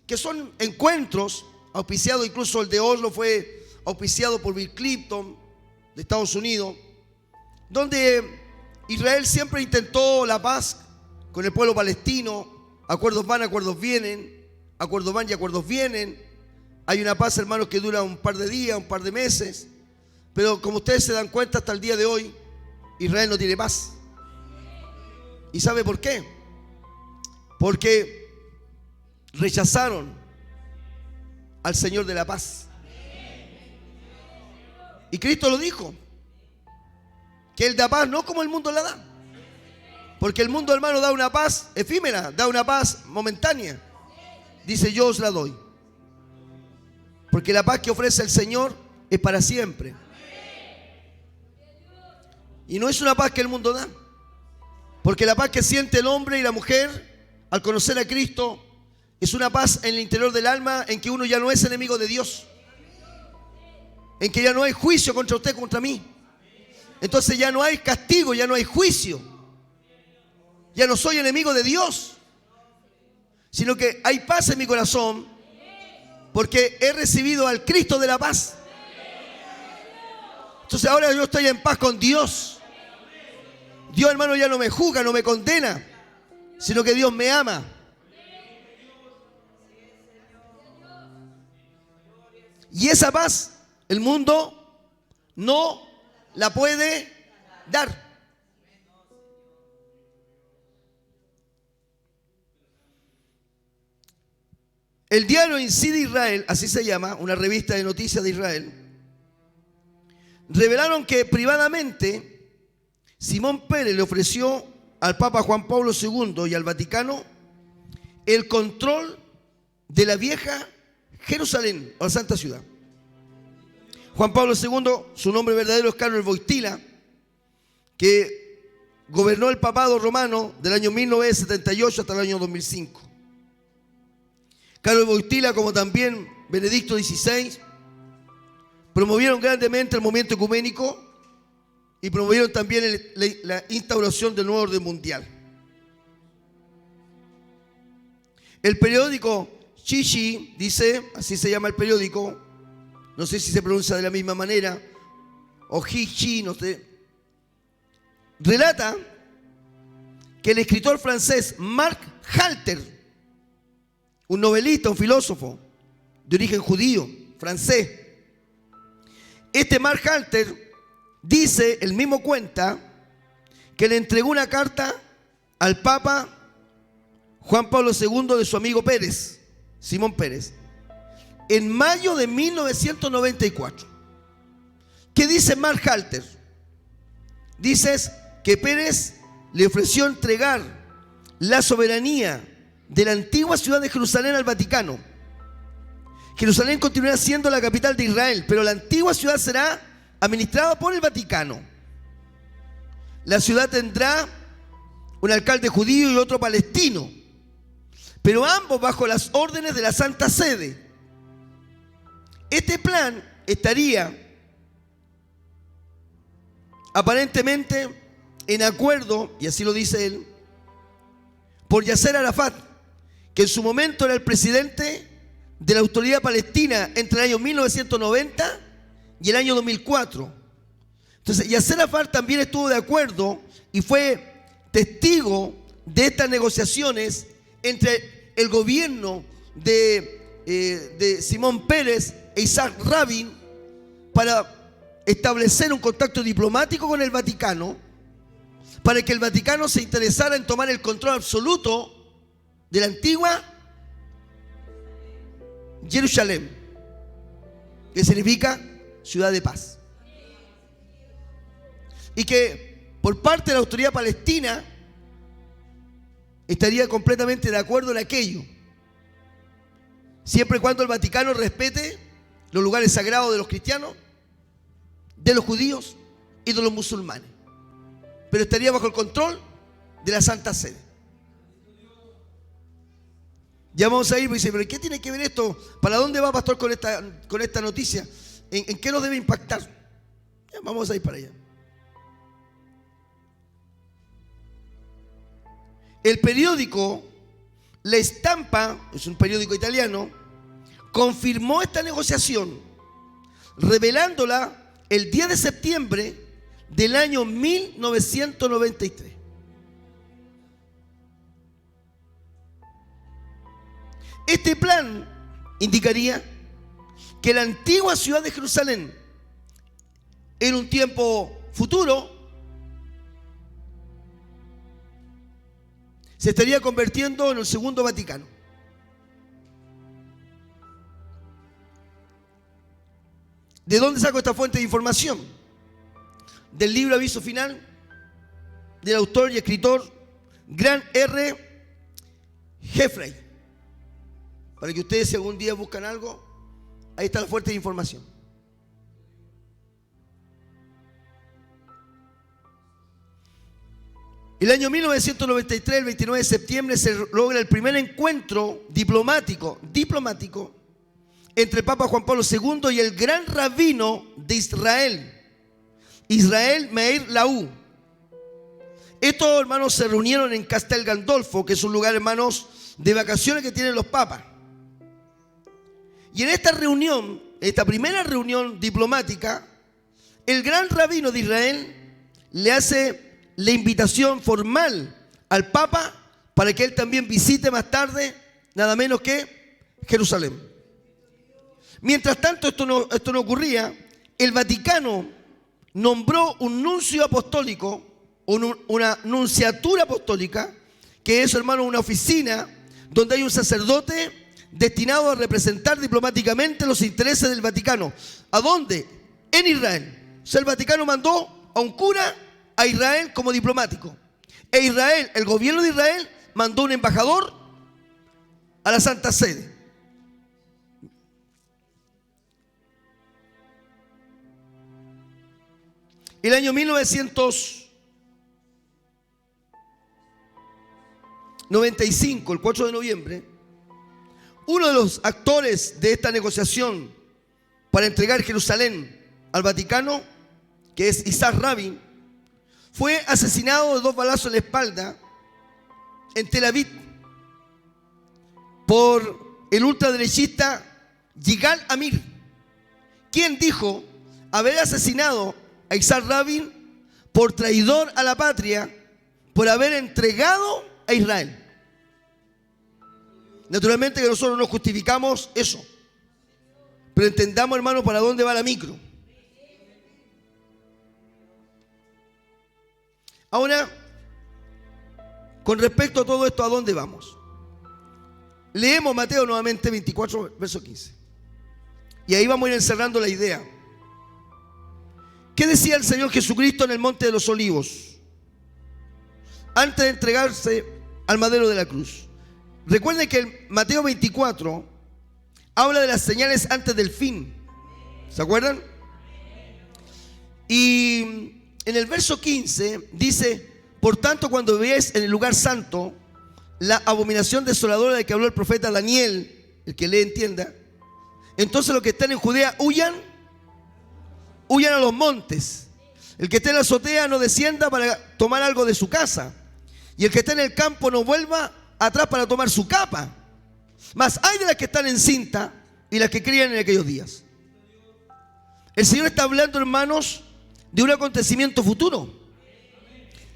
que son encuentros auspiciados, incluso el de Oslo fue auspiciado por Bill Clinton de Estados Unidos, donde Israel siempre intentó la paz con el pueblo palestino. Acuerdos van, acuerdos vienen, acuerdos van y acuerdos vienen. Hay una paz, hermanos, que dura un par de días, un par de meses, pero como ustedes se dan cuenta, hasta el día de hoy Israel no tiene paz. ¿Y sabe por qué? Porque rechazaron al Señor de la paz. Y Cristo lo dijo, que Él da paz no como el mundo la da. Porque el mundo, hermano, da una paz efímera, da una paz momentánea. Dice, yo os la doy. Porque la paz que ofrece el Señor es para siempre. Y no es una paz que el mundo da. Porque la paz que siente el hombre y la mujer al conocer a Cristo es una paz en el interior del alma, en que uno ya no es enemigo de Dios, en que ya no hay juicio contra usted, contra mí. Entonces ya no hay castigo, ya no hay juicio, ya no soy enemigo de Dios, sino que hay paz en mi corazón porque he recibido al Cristo de la paz. Entonces ahora yo estoy en paz con Dios. Dios, hermano, ya no me juzga, no me condena, sino que Dios me ama. Y esa paz el mundo no la puede dar. El diario Incide Israel, así se llama, una revista de noticias de Israel, revelaron que privadamente Simón Pérez le ofreció al Papa Juan Pablo II y al Vaticano el control de la vieja Jerusalén, o la Santa Ciudad. Juan Pablo II, su nombre verdadero es Carlos Wojtyla, que gobernó el papado romano del año 1978 hasta el año 2005. Carlos Wojtyla, como también Benedicto XVI, promovieron grandemente el movimiento ecuménico y promovieron también la instauración del nuevo orden mundial. El periódico Chichi dice, así se llama el periódico, no sé si se pronuncia de la misma manera, o Chichi, no sé, relata que el escritor francés Marc Halter, un novelista, un filósofo de origen judío, francés, este Marc Halter dice, él mismo cuenta, que le entregó una carta al Papa Juan Pablo II de su amigo Pérez, Simón Pérez, en mayo de 1994. ¿Qué dice Marc Halter? Dice que Pérez le ofreció entregar la soberanía de la antigua ciudad de Jerusalén al Vaticano. Jerusalén continuará siendo la capital de Israel, pero la antigua ciudad será administrada por el Vaticano. La ciudad tendrá un alcalde judío y otro palestino, pero ambos bajo las órdenes de la Santa Sede. Este plan estaría aparentemente en acuerdo, y así lo dice él, por Yasser Arafat, que en su momento era el presidente de la autoridad palestina entre el año 1990 y el año 2004. Entonces Yasser Arafat también estuvo de acuerdo y fue testigo de estas negociaciones entre el gobierno de Simón Pérez e Isaac Rabin para establecer un contacto diplomático con el Vaticano, para que el Vaticano se interesara en tomar el control absoluto de la antigua Jerusalén, que significa ciudad de paz. Y que por parte de la autoridad palestina estaría completamente de acuerdo en aquello, siempre y cuando el Vaticano respete los lugares sagrados de los cristianos, de los judíos y de los musulmanes. pero estaría bajo el control de la Santa Sede. Ya vamos a ir, dice, pero ¿qué tiene que ver esto? ¿Para dónde va, pastor, con esta noticia? ¿En qué nos debe impactar? Ya, vamos a ir para allá. El periódico La Stampa, es un periódico italiano, confirmó esta negociación, revelándola el 10 de septiembre del año 1993. Este plan indicaría que la antigua ciudad de Jerusalén, en un tiempo futuro, se estaría convirtiendo en el segundo Vaticano. ¿De dónde saco esta fuente de información? Del libro Aviso Final del autor y escritor Grant R. Jeffrey. Para que ustedes, si algún día buscan algo, ahí está la fuente de información. El año 1993, el 29 de septiembre, se logra el primer encuentro diplomático entre el Papa Juan Pablo II y el gran rabino de Israel Meir Lau. Estos hermanos se reunieron en Castel Gandolfo, que es un lugar, hermanos, de vacaciones que tienen los papas. Y en esta reunión, esta primera reunión diplomática, el gran rabino de Israel le hace la invitación formal al Papa para que él también visite más tarde, nada menos que Jerusalén. Mientras tanto, esto no ocurría, el Vaticano nombró un nuncio apostólico, una nunciatura apostólica, que es, hermano, una oficina donde hay un sacerdote destinado a representar diplomáticamente los intereses del Vaticano. ¿A dónde? En Israel. O sea, el Vaticano mandó a un cura a Israel como diplomático. E Israel, el gobierno de Israel, mandó un embajador a la Santa Sede. El año 1995, el 4 de noviembre, uno de los actores de esta negociación para entregar Jerusalén al Vaticano, que es Isaac Rabin, fue asesinado de 2 balazos en la espalda en Tel Aviv por el ultraderechista Yigal Amir, quien dijo haber asesinado a Isaac Rabin por traidor a la patria, por haber entregado a Israel. Naturalmente que nosotros no justificamos eso, pero entendamos, hermano, para dónde va la micro. Ahora, con respecto a todo esto, ¿a dónde vamos? Leemos Mateo nuevamente 24, verso 15. Y ahí vamos a ir encerrando la idea. ¿Qué decía el Señor Jesucristo en el Monte de los Olivos antes de entregarse al madero de la cruz? Recuerden que el Mateo 24 habla de las señales antes del fin. ¿Se acuerdan? Y en el verso 15 dice: por tanto, cuando veáis en el lugar santo la abominación desoladora de que habló el profeta Daniel, el que le entienda, entonces los que están en Judea huyan a los montes. El que esté en la azotea no descienda para tomar algo de su casa, y el que esté en el campo no vuelva atrás para tomar su capa. Mas hay de las que están en cinta y las que crían en aquellos días. El Señor está hablando, hermanos, de un acontecimiento futuro.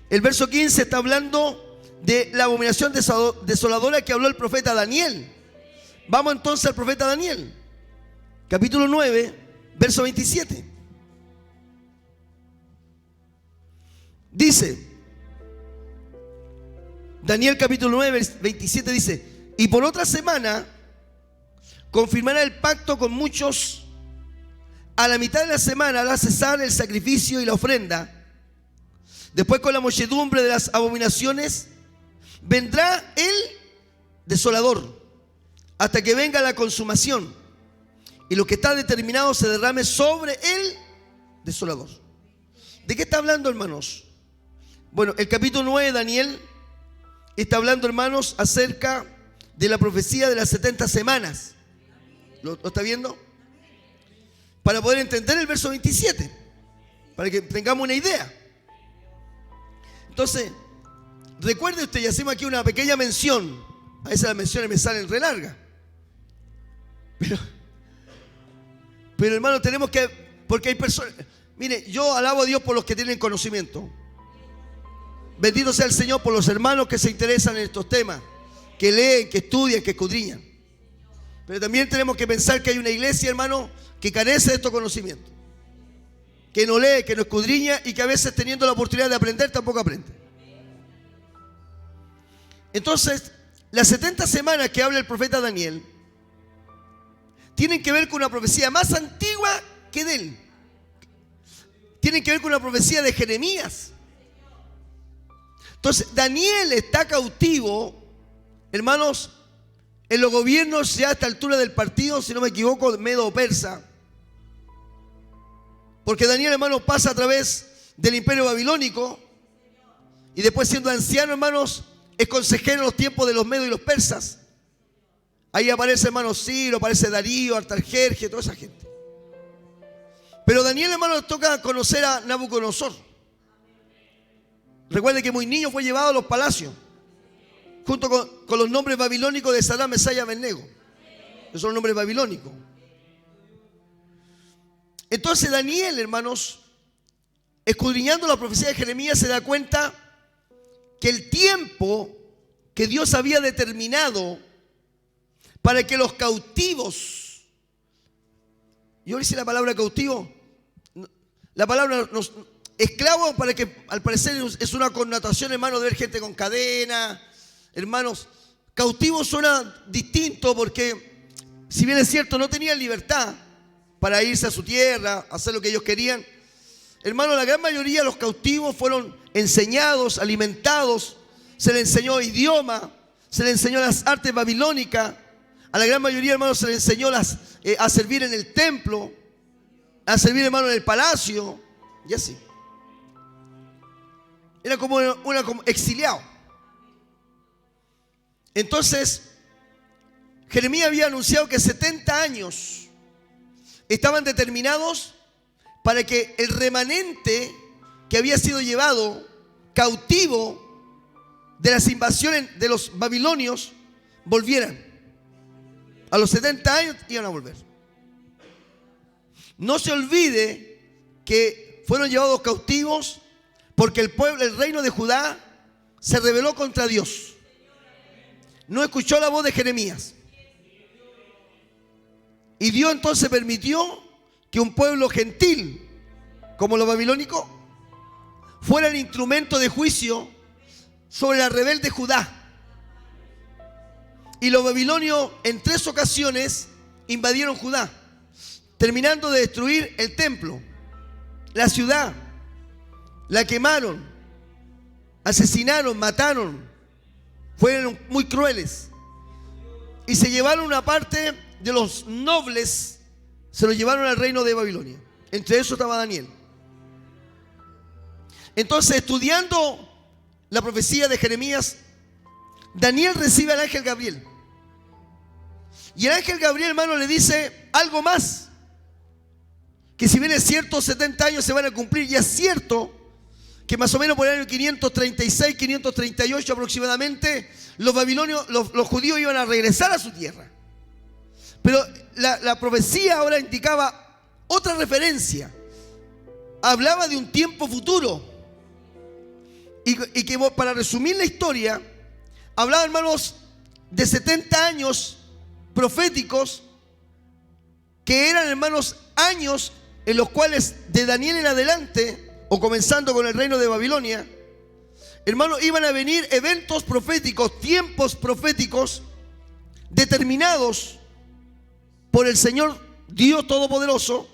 El verso 15 está hablando de la abominación desoladora que habló el profeta Daniel. Vamos entonces al profeta Daniel, capítulo 9, verso 27. Dice, Daniel capítulo 9, 27 dice: y por otra semana confirmará el pacto con muchos. A la mitad de la semana hará cesar el sacrificio y la ofrenda. Después, con la muchedumbre de las abominaciones, vendrá el desolador, hasta que venga la consumación, y lo que está determinado se derrame sobre el desolador. ¿De qué está hablando, hermanos? Bueno, el capítulo 9 de Daniel está hablando, hermanos, acerca de la profecía de las 70 semanas. ¿Lo está viendo? Para poder entender el verso 27, para que tengamos una idea. Entonces, recuerde usted, y hacemos aquí una pequeña mención. A veces las menciones me salen re largas. Pero hermano, tenemos que, porque hay personas, mire, yo alabo a Dios por los que tienen conocimiento. Bendito sea el Señor por los hermanos que se interesan en estos temas, que leen, que estudian, que escudriñan. Pero también tenemos que pensar que hay una iglesia, hermano, que carece de estos conocimientos, que no lee, que no escudriña y que a veces, teniendo la oportunidad de aprender, tampoco aprende. Entonces, las 70 semanas que habla el profeta Daniel tienen que ver con una profecía más antigua que de él. Tienen que ver con una profecía de Jeremías. Entonces, Daniel está cautivo, hermanos, en los gobiernos ya a esta altura del partido, si no me equivoco, medo-persa. Porque Daniel, hermanos, pasa a través del imperio babilónico y después, siendo anciano, hermanos, es consejero en los tiempos de los medos y los persas. Ahí aparece, hermano, Ciro, aparece Darío, Artajerjes, toda esa gente. Pero Daniel, hermano, le toca conocer a Nabucodonosor. Recuerde que muy niño fue llevado a los palacios, junto con los nombres babilónicos de Sadrach, Mesach y Abednego. Esos son los nombres babilónicos. Entonces Daniel, hermanos, escudriñando la profecía de Jeremías, se da cuenta que el tiempo que Dios había determinado para que los cautivos, yo le hice la palabra cautivo, la palabra esclavo, para que al parecer es una connotación, hermano, de ver gente con cadena. Hermanos, cautivo suena distinto porque, si bien es cierto, no tenían libertad para irse a su tierra, hacer lo que ellos querían. Hermano, la gran mayoría de los cautivos fueron enseñados, alimentados, se les enseñó idioma, se les enseñó las artes babilónicas. A la gran mayoría, hermanos, se les enseñó a servir en el templo, a servir, hermano, en el palacio, y así. Era como exiliado. Entonces, Jeremías había anunciado que 70 años estaban determinados para que el remanente que había sido llevado cautivo de las invasiones de los babilonios volvieran. A los 70 años iban a volver. No se olvide que fueron llevados cautivos porque el reino de Judá se rebeló contra Dios. No escuchó la voz de Jeremías. Y Dios entonces permitió que un pueblo gentil, como los babilónicos, fuera el instrumento de juicio sobre la rebelde Judá. Y los babilonios en 3 ocasiones invadieron Judá, terminando de destruir el templo, la ciudad, la quemaron, asesinaron, mataron, fueron muy crueles. Y se llevaron una parte de los nobles, se los llevaron al reino de Babilonia. Entre esos estaba Daniel. Entonces, estudiando la profecía de Jeremías, Daniel recibe al ángel Gabriel. Y el ángel Gabriel, hermano, le dice algo más. Que si bien es cierto, 70 años se van a cumplir, y es cierto que más o menos por el año 536, 538 aproximadamente, los babilonios, los judíos iban a regresar a su tierra. Pero la profecía ahora indicaba otra referencia. Hablaba de un tiempo futuro. Y que, para resumir la historia, hablaba, hermanos, de 70 años proféticos que eran, hermanos, años en los cuales de Daniel en adelante, o comenzando con el reino de Babilonia, hermanos, iban a venir eventos proféticos, tiempos proféticos determinados por el Señor Dios Todopoderoso,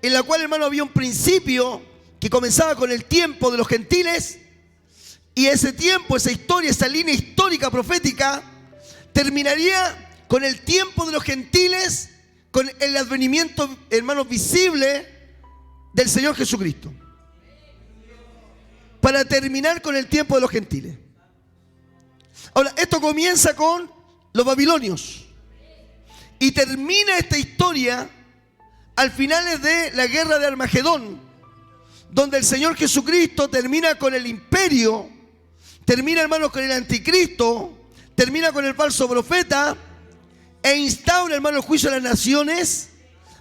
en la cual, hermano, había un principio que comenzaba con el tiempo de los gentiles, y ese tiempo, esa historia, esa línea histórica profética terminaría con el tiempo de los gentiles, con el advenimiento, hermanos, visible del Señor Jesucristo. para terminar con el tiempo de los gentiles. Ahora, esto comienza con los babilonios y termina esta historia al final de la guerra de Armagedón, donde el Señor Jesucristo termina con el imperio, termina, hermanos, con el anticristo, termina con el falso profeta e instaura, hermanos, el juicio de las naciones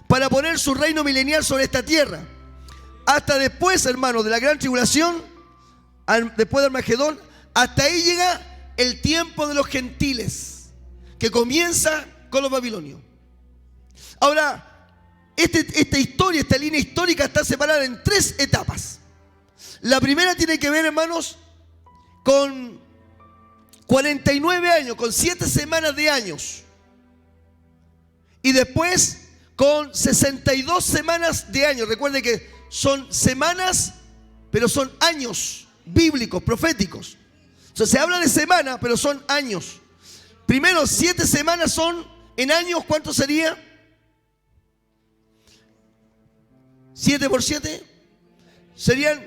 para poner su reino milenial sobre esta tierra. Hasta después, hermanos, de la gran tribulación, después de Armagedón, hasta ahí llega el tiempo de los gentiles, que comienza con los babilonios. Ahora, esta historia, esta línea histórica está separada en 3 etapas. La primera tiene que ver, hermanos, con 49 años, con 7 semanas de años. Y después con 62 semanas de años. Recuerde que son semanas, pero son años bíblicos, proféticos. O sea, se habla de semana, pero son años. Primero, 7 semanas son en años, ¿cuánto sería? 7 por 7 serían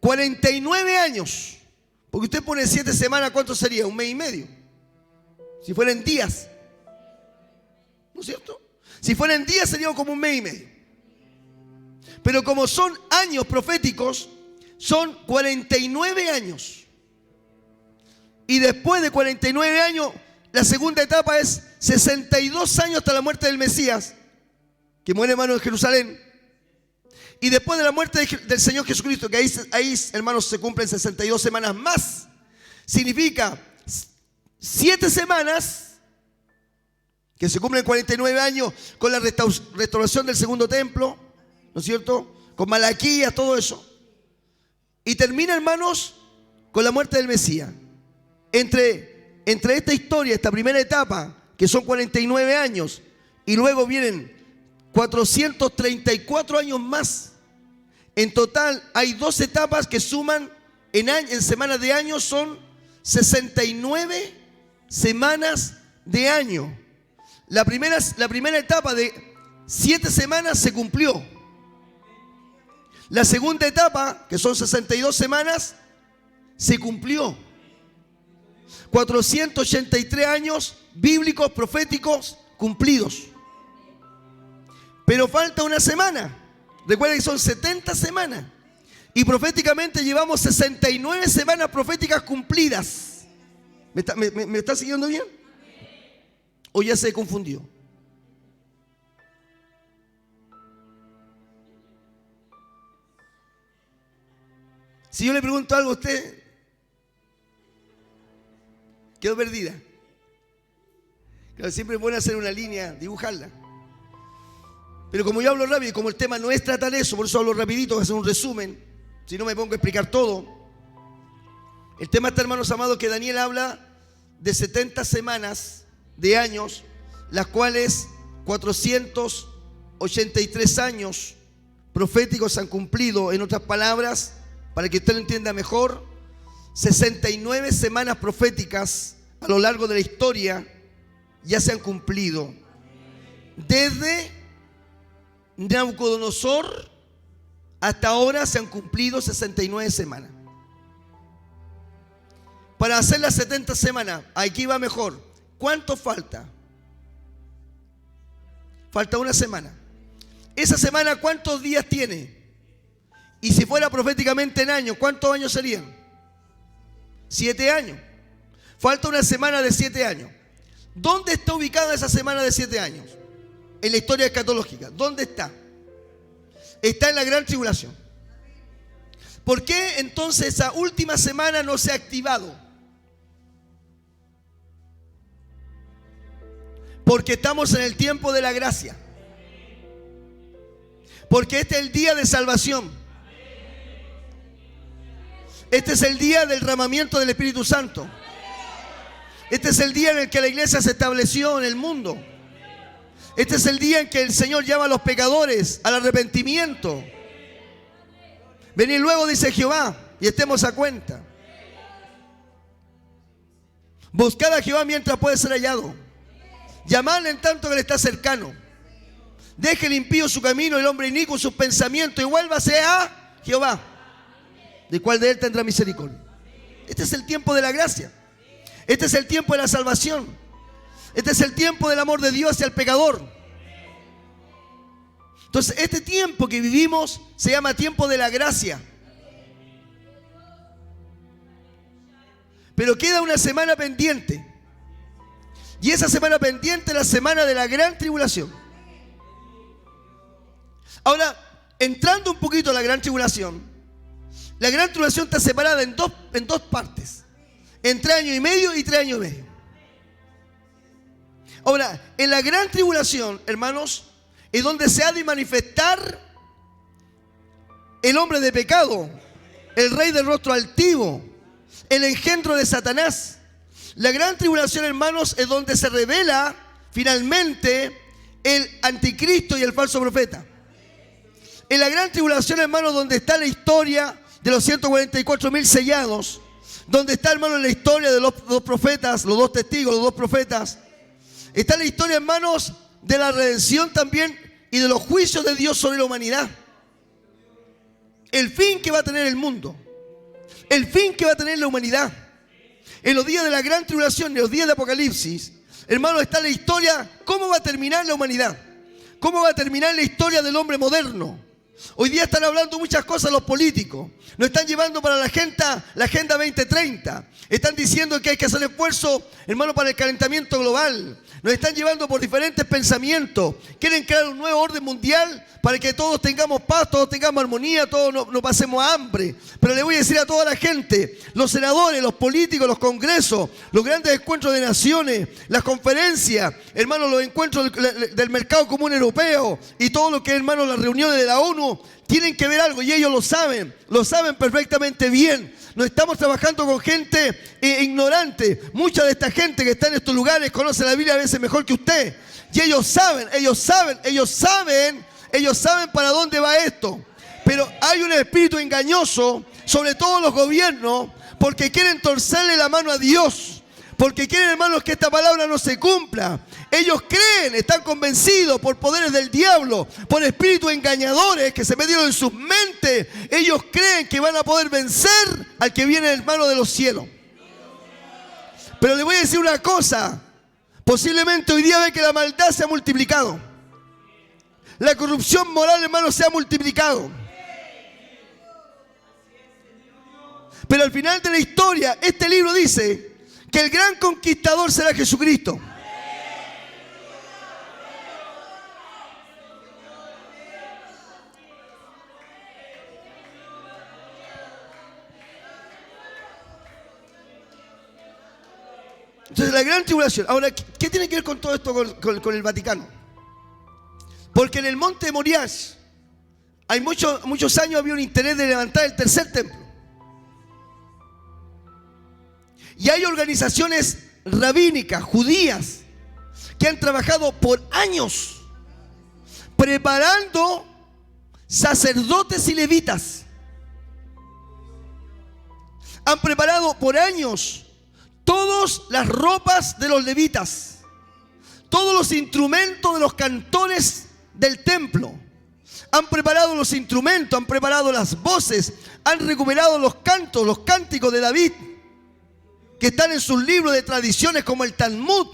49 años. Porque usted pone 7 semanas, ¿cuánto sería? 1 mes y medio. Si fueran días, ¿no es cierto? Si fueran días sería como 1 mes y medio. Pero como son años proféticos, son 49 años. Y después de 49 años, la segunda etapa es 62 años hasta la muerte del Mesías, que muere, hermano, en Jerusalén. Y después de la muerte del Señor Jesucristo, que ahí, hermanos, se cumplen 62 semanas más. Significa 7 semanas, que se cumplen 49 años con la restauración del segundo templo, ¿no es cierto? Con Malaquías, todo eso. Y termina, hermanos, con la muerte del Mesías. Entre esta historia, esta primera etapa, que son 49 años, y luego vienen 434 años más. En total hay 2 etapas que suman en semanas de año, son 69 semanas de año. La primera etapa de 7 semanas se cumplió. La segunda etapa, que son 62 semanas, se cumplió. 483 años bíblicos, proféticos, cumplidos. Pero falta una semana. Recuerden que son 70 semanas. Y proféticamente llevamos 69 semanas proféticas cumplidas. ¿Me está siguiendo bien? ¿O ya se confundió? Si yo le pregunto algo a usted, quedó perdida. Claro, siempre es bueno hacer una línea, dibujarla. Pero como yo hablo rápido y como el tema no es tratar eso, por eso hablo rapidito, voy a hacer un resumen, si no me pongo a explicar todo. El tema está, hermanos amados, que Daniel habla de 70 semanas de años, las cuales 483 años proféticos han cumplido. En otras palabras, para que usted lo entienda mejor, 69 semanas proféticas a lo largo de la historia ya se han cumplido. Desde Nabucodonosor hasta ahora se han cumplido 69 semanas. Para hacer las 70 semanas, aquí va mejor. ¿Cuánto falta? Falta una semana. Esa semana, ¿cuántos días tiene? Y si fuera proféticamente en años, ¿cuántos años serían? 7 años. Falta una semana de 7 años. ¿Dónde está ubicada esa semana de 7 años? En la historia escatológica. ¿Dónde está? Está en la gran tribulación. ¿Por qué entonces esa última semana no se ha activado? Porque estamos en el tiempo de la gracia. Porque este es el día de salvación. Este es el día del derramamiento del Espíritu Santo. Este es el día en el que la iglesia se estableció en el mundo. Este es el día en que el Señor llama a los pecadores al arrepentimiento. Venid luego, dice Jehová, y estemos a cuenta. Buscad a Jehová mientras puede ser hallado. Llamadle en tanto que Él está cercano. Deje el impío su camino, el hombre inicuo sus pensamientos, y vuélvase a Jehová. ¿De cuál de él tendrá misericordia? Este es el tiempo de la gracia. Este es el tiempo de la salvación. Este es el tiempo del amor de Dios hacia el pecador. Entonces, este tiempo que vivimos se llama tiempo de la gracia. Pero queda una semana pendiente. Y esa semana pendiente es la semana de la gran tribulación. Ahora, entrando un poquito a la gran tribulación está separada en dos partes. En 3 años y medio y 3 años y medio. Ahora, en la gran tribulación, hermanos, es donde se ha de manifestar el hombre de pecado, el rey del rostro altivo, el engendro de Satanás. La gran tribulación, hermanos, es donde se revela finalmente el anticristo y el falso profeta. En la gran tribulación, hermanos, donde está la historia de los 144.000 sellados, donde está, hermanos, la historia de los dos profetas, los dos testigos, los dos profetas. Está la historia, hermanos, de la redención también y de los juicios de Dios sobre la humanidad. El fin que va a tener el mundo. El fin que va a tener la humanidad. En los días de la gran tribulación, en los días de Apocalipsis, hermanos, está la historia, cómo va a terminar la humanidad. Cómo va a terminar la historia del hombre moderno. Hoy día están hablando muchas cosas los políticos. Nos están llevando para la Agenda 2030. Están diciendo que hay que hacer esfuerzo, hermano, para el calentamiento global. Nos están llevando por diferentes pensamientos. Quieren crear un nuevo orden mundial para que todos tengamos paz, todos tengamos armonía, todos no pasemos hambre. Pero le voy a decir a toda la gente, los senadores, los políticos, los congresos, los grandes encuentros de naciones, las conferencias, hermanos, los encuentros del mercado común europeo y todo lo que es, hermanos, las reuniones de la ONU, tienen que ver algo y ellos lo saben perfectamente bien. No estamos trabajando con gente ignorante. Mucha de esta gente que está en estos lugares conoce la Biblia a veces mejor que usted. Y ellos saben para dónde va esto. Pero hay un espíritu engañoso sobre todos los gobiernos porque quieren torcerle la mano a Dios. Porque quieren, hermanos, que esta palabra no se cumpla. Ellos creen, están convencidos por poderes del diablo, por espíritus engañadores que se metieron en sus mentes. Ellos creen que van a poder vencer al que viene, hermano, de los cielos. Pero le voy a decir una cosa. Posiblemente hoy día ve que la maldad se ha multiplicado. La corrupción moral, hermano, se ha multiplicado. Pero al final de la historia, este libro dice que el gran conquistador será Jesucristo. Entonces la gran tribulación. Ahora, ¿qué tiene que ver con todo esto con el Vaticano? Porque en el monte de Moriah hay muchos años había un interés de levantar el tercer templo. Y hay organizaciones rabínicas, judías, que han trabajado por años preparando sacerdotes y levitas. Han preparado por años todas las ropas de los levitas, todos los instrumentos de los cantores del templo. Han preparado los instrumentos, han preparado las voces, han recuperado los cantos, los cánticos de David, que están en sus libros de tradiciones como el Talmud,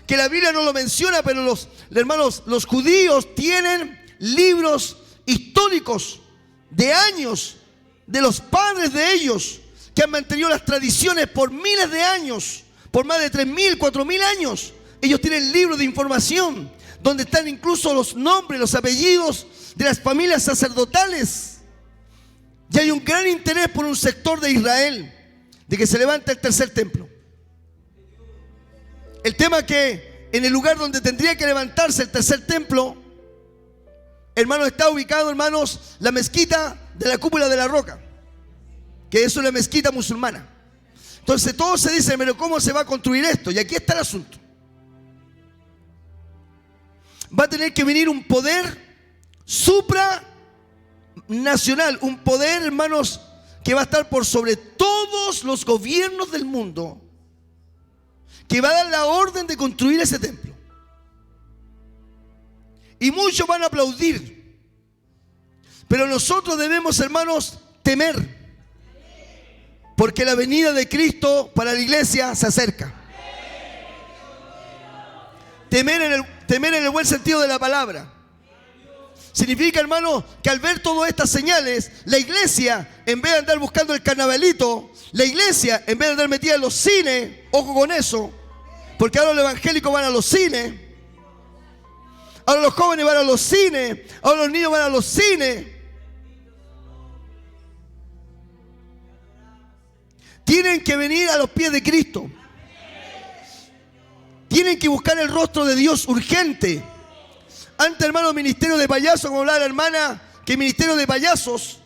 que la Biblia no lo menciona, pero los hermanos, los judíos tienen libros históricos de años, de los padres de ellos, que han mantenido las tradiciones por miles de años, por más de 3.000, 4.000 años. Ellos tienen libros de información, donde están incluso los nombres, los apellidos de las familias sacerdotales. Y hay un gran interés por un sector de Israel, de que se levante el tercer templo. El tema que en el lugar donde tendría que levantarse el tercer templo, hermanos, está ubicado, hermanos, la mezquita de la Cúpula de la Roca, que es una mezquita musulmana. Entonces todos se dicen, pero ¿cómo se va a construir esto? Y aquí está el asunto. Va a tener que venir un poder supranacional, un poder, hermanos, que va a estar por sobre todos los gobiernos del mundo, que va a dar la orden de construir ese templo. Y muchos van a aplaudir. Pero nosotros debemos, hermanos, temer. Porque la venida de Cristo para la iglesia se acerca. Temer en el buen sentido de la palabra. Significa, hermano, que al ver todas estas señales, la iglesia, en vez de andar buscando el carnavalito, la iglesia, en vez de andar metida en los cines, ojo con eso, porque ahora los evangélicos van a los cines, ahora los jóvenes van a los cines, ahora los niños van a los cines. Tienen que venir a los pies de Cristo. Tienen que buscar el rostro de Dios urgente. Antes, hermano, ministerio de payasos, como hablaba la hermana, que ministerio de payasos,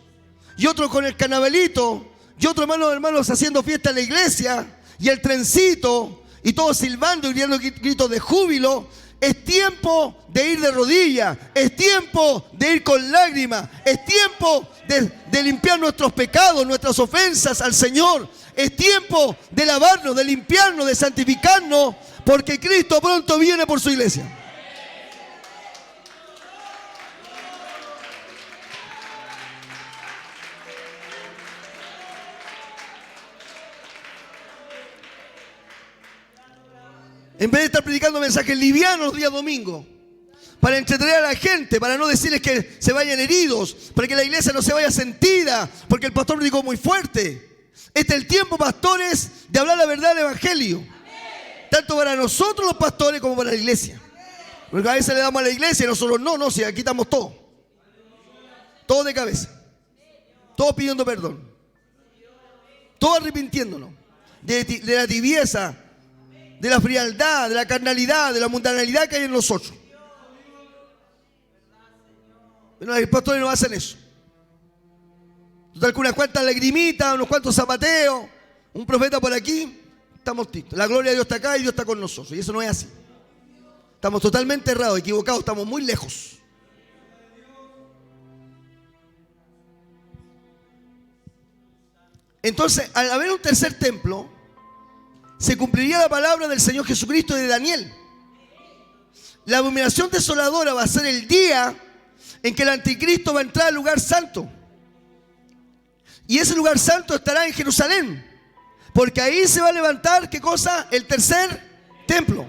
y otro con el carnavalito, y otro hermanos haciendo fiesta en la iglesia, y el trencito, y todos silbando y gritando gritos de júbilo. Es tiempo de ir de rodillas, es tiempo de ir con lágrimas, es tiempo de limpiar nuestros pecados, nuestras ofensas al Señor. Es tiempo de lavarnos, de limpiarnos, de santificarnos, porque Cristo pronto viene por su iglesia. En vez de estar predicando mensajes livianos los días domingos, para entretener a la gente, para no decirles que se vayan heridos, para que la iglesia no se vaya sentida, porque el pastor predicó muy fuerte. Este es el tiempo, pastores, de hablar la verdad del evangelio. Tanto para nosotros los pastores como para la iglesia. Porque a veces le damos a la iglesia y nosotros no, si aquí estamos todos. Todos de cabeza. Todos pidiendo perdón. Todos arrepintiéndonos de la tibieza, de la frialdad, de la carnalidad, de la mundanalidad que hay en nosotros. Pero los pastores no hacen eso. Total, con unas cuantas lagrimitas, unos cuantos zapateos, un profeta por aquí, estamos listos. La gloria de Dios está acá y Dios está con nosotros. Y eso no es así. Estamos totalmente errados, equivocados, estamos muy lejos. Entonces, al haber un tercer templo, se cumpliría la palabra del Señor Jesucristo y de Daniel. La abominación desoladora va a ser el día en que el anticristo va a entrar al lugar santo. Y ese lugar santo estará en Jerusalén. Porque ahí se va a levantar, ¿qué cosa? El tercer templo.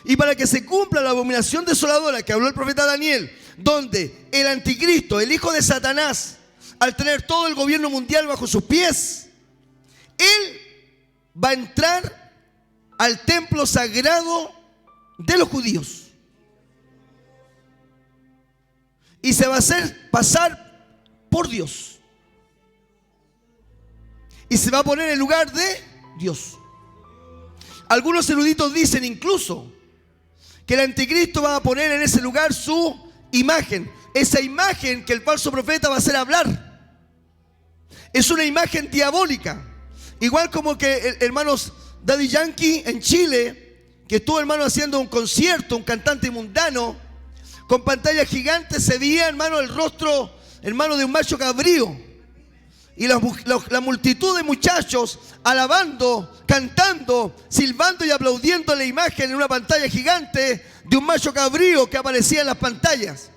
Y para que se cumpla la abominación desoladora que habló el profeta Daniel, donde el anticristo, el hijo de Satanás, al tener todo el gobierno mundial bajo sus pies, él va a entrar al templo sagrado de los judíos. Y se va a hacer pasar por Dios. Y se va a poner en lugar de Dios. Algunos eruditos dicen incluso que el anticristo va a poner en ese lugar su imagen. Esa imagen que el falso profeta va a hacer hablar. Es una imagen diabólica. Igual como que hermanos Daddy Yankee en Chile, que estuvo hermano haciendo un concierto, un cantante mundano, con pantalla gigante se veía hermano el rostro hermano de un macho cabrío. Y la multitud de muchachos alabando, cantando, silbando y aplaudiendo la imagen en una pantalla gigante de un macho cabrío que aparecía en las pantallas.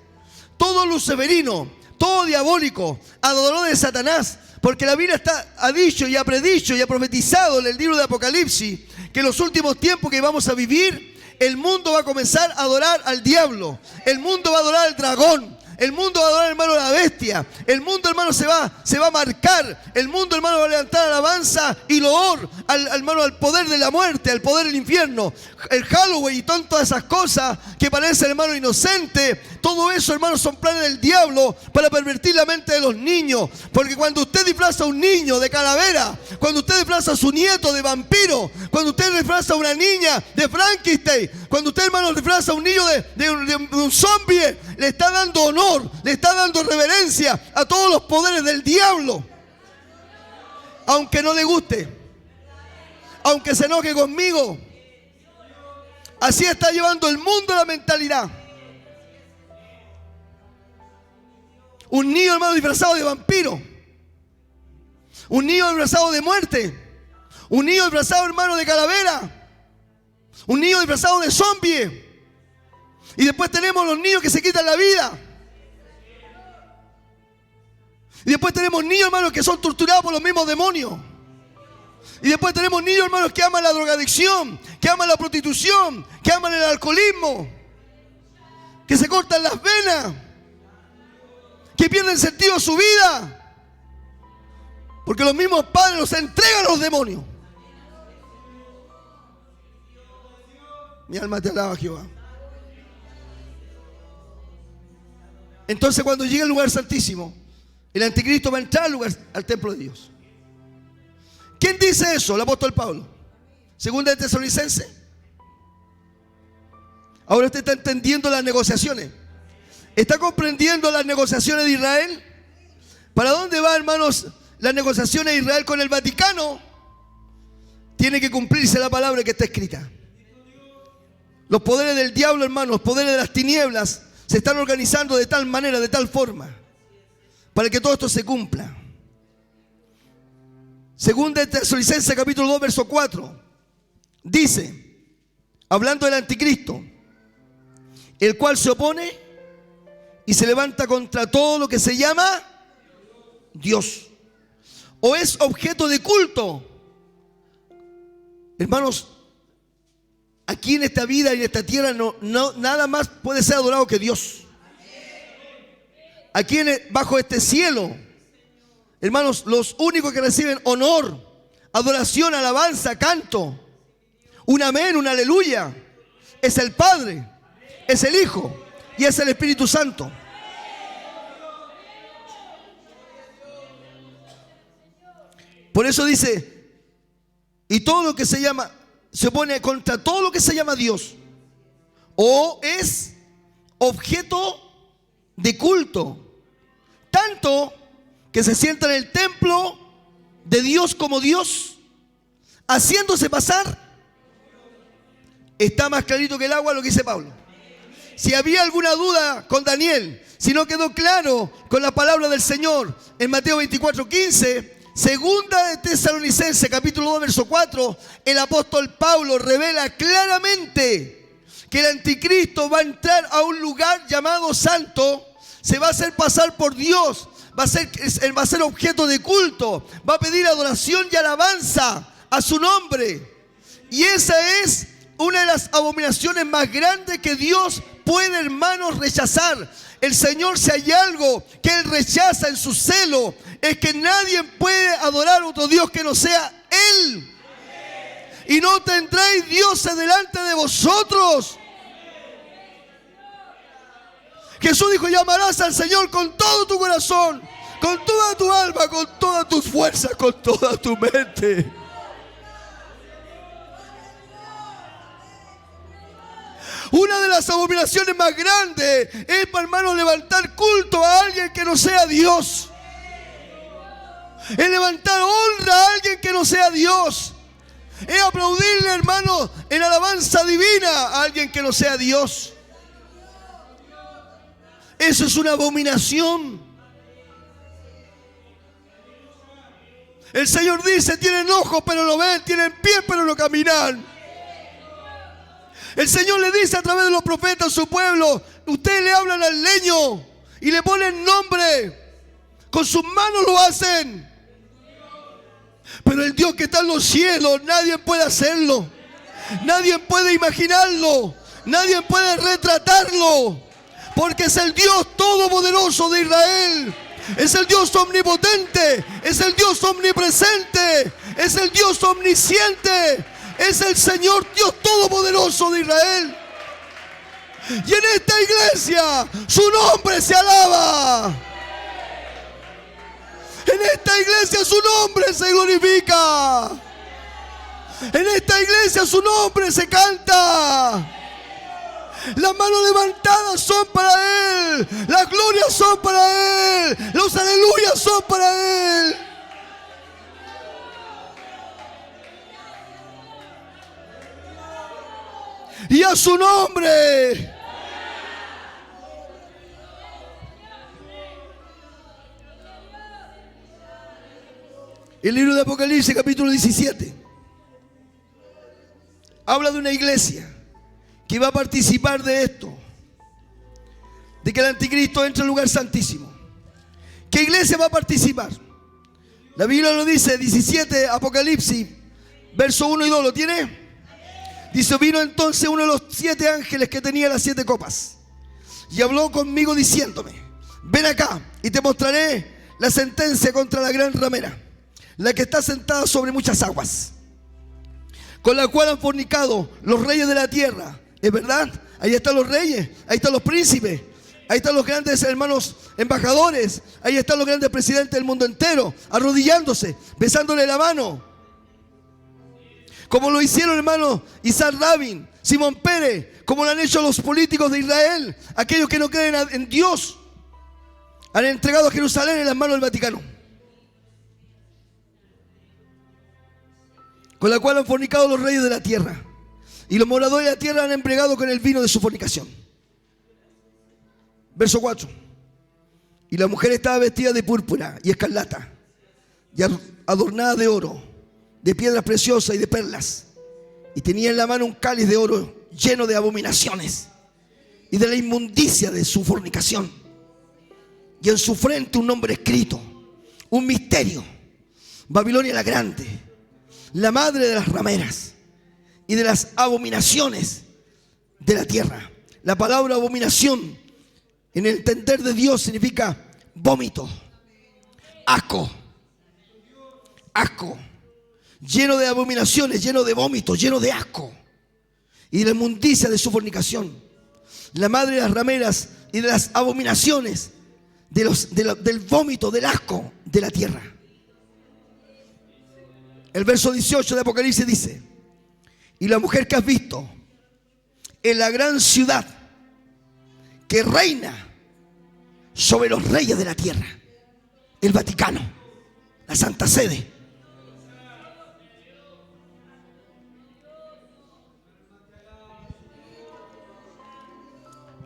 Todo luciferino, todo diabólico, adorador de Satanás. Porque la Biblia ha dicho y ha predicho y ha profetizado en el libro de Apocalipsis que en los últimos tiempos que vamos a vivir, el mundo va a comenzar a adorar al diablo. El mundo va a adorar al dragón. El mundo va a adorar, hermano, a la bestia. El mundo, hermano, se va a marcar. El mundo, hermano, va a levantar alabanza y loor hermano, al poder de la muerte, al poder del infierno. El Halloween y todas esas cosas que parecen, hermano, inocentes. Todo eso, hermano, son planes del diablo para pervertir la mente de los niños. Porque cuando usted disfraza a un niño de calavera, cuando usted disfraza a su nieto de vampiro, cuando usted disfraza a una niña de Frankenstein, cuando usted, hermano, disfraza a un niño de un zombie, le está dando honor, le está dando reverencia a todos los poderes del diablo. Aunque no le guste, aunque se enoje conmigo, así está llevando el mundo la mentalidad. Un niño, hermano, disfrazado de vampiro, un niño disfrazado de muerte, un niño disfrazado, hermano, de calavera, un niño disfrazado de zombie. Y después tenemos los niños que se quitan la vida. Y después tenemos niños, hermanos, que son torturados por los mismos demonios. Y después tenemos niños, hermanos, que aman la drogadicción, que aman la prostitución, que aman el alcoholismo, que se cortan las venas, que pierden sentido a su vida, porque los mismos padres los entregan a los demonios. Mi alma te alaba, Jehová. Entonces, cuando llegue al lugar santísimo, el anticristo va a entrar al templo de Dios. ¿Quién dice eso? El apóstol Pablo. Segunda de Tesalonicenses. Ahora usted está entendiendo las negociaciones. ¿Está comprendiendo las negociaciones de Israel? ¿Para dónde va, hermanos, las negociaciones de Israel con el Vaticano? Tiene que cumplirse la palabra que está escrita. Los poderes del diablo, hermanos, los poderes de las tinieblas se están organizando de tal manera, de tal forma, para que todo esto se cumpla. Segunda de Tesalonicenses capítulo 2, verso 4. Dice, hablando del anticristo, el cual se opone y se levanta contra todo lo que se llama Dios, o es objeto de culto. Hermanos, aquí en esta vida y en esta tierra nada más puede ser adorado que Dios. Aquí bajo este cielo, hermanos, los únicos que reciben honor, adoración, alabanza, canto, un amén, un aleluya, es el Padre, es el Hijo y es el Espíritu Santo. Por eso dice, y todo lo que se llama, se opone contra todo lo que se llama Dios, o es objeto de culto, tanto que se sienta en el templo de Dios como Dios, haciéndose pasar. Está más clarito que el agua lo que dice Pablo. Si había alguna duda con Daniel, si no quedó claro con la palabra del Señor en Mateo 24:15, segunda de Tesalonicenses capítulo 2 verso 4, el apóstol Pablo revela claramente que el anticristo va a entrar a un lugar llamado santo, se va a hacer pasar por Dios, va a ser objeto de culto, va a pedir adoración y alabanza a su nombre. Y esa es una de las abominaciones más grandes que Dios puede, hermanos, rechazar. El Señor, si hay algo que Él rechaza en su celo, es que nadie puede adorar a otro Dios que no sea Él. Y no tendréis dioses delante de vosotros. Jesús dijo, llamarás al Señor con todo tu corazón, con toda tu alma, con todas tus fuerzas, con toda tu mente. Una de las abominaciones más grandes es, hermano, levantar culto a alguien que no sea Dios. Es levantar honra a alguien que no sea Dios. Es aplaudirle, hermano, en alabanza divina a alguien que no sea Dios. Eso es una abominación. El Señor dice, tienen ojos pero no ven, tienen pies pero no caminan. El Señor le dice a través de los profetas a su pueblo, ustedes le hablan al leño y le ponen nombre, con sus manos lo hacen. Pero el Dios que está en los cielos, nadie puede hacerlo, nadie puede imaginarlo, nadie puede retratarlo, porque es el Dios todopoderoso de Israel, es el Dios omnipotente, es el Dios omnipresente, es el Dios omnisciente. Es el Señor Dios todopoderoso de Israel. Y en esta iglesia su nombre se alaba. En esta iglesia su nombre se glorifica. En esta iglesia su nombre se canta. Las manos levantadas son para Él. Las glorias son para Él. Los aleluyas son para Él. Y a su nombre. El libro de Apocalipsis, capítulo 17, habla de una iglesia que va a participar de esto, de que el anticristo entre al lugar santísimo. ¿Qué iglesia va a participar? La Biblia lo dice, 17, Apocalipsis, verso 1 y 2, ¿lo tiene? Dice, vino entonces uno de los 7 ángeles que tenía las 7 copas y habló conmigo diciéndome, ven acá y te mostraré la sentencia contra la gran ramera, la que está sentada sobre muchas aguas, con la cual han fornicado los reyes de la tierra. ¿Es verdad? Ahí están los reyes, ahí están los príncipes, ahí están los grandes hermanos embajadores, ahí están los grandes presidentes del mundo entero, arrodillándose, besándole la mano. Como lo hicieron, hermano, Isaac Rabin, Simón Pérez, como lo han hecho los políticos de Israel, aquellos que no creen en Dios, han entregado a Jerusalén en las manos del Vaticano, con la cual han fornicado los reyes de la tierra, y los moradores de la tierra han embriagado con el vino de su fornicación. Verso 4. Y la mujer estaba vestida de púrpura y escarlata, y adornada de oro, de piedras preciosas y de perlas, y tenía en la mano un cáliz de oro lleno de abominaciones y de la inmundicia de su fornicación, y en su frente un nombre escrito, un misterio: Babilonia la grande, la madre de las rameras y de las abominaciones de la tierra. La palabra abominación en el entender de Dios significa vómito, asco, asco, lleno de abominaciones, lleno de vómito, lleno de asco y de la inmundicia de su fornicación. La madre de las rameras y de las abominaciones del vómito, del asco de la tierra. El verso 18 de Apocalipsis dice, y la mujer que has visto en la gran ciudad que reina sobre los reyes de la tierra, el Vaticano, la Santa Sede.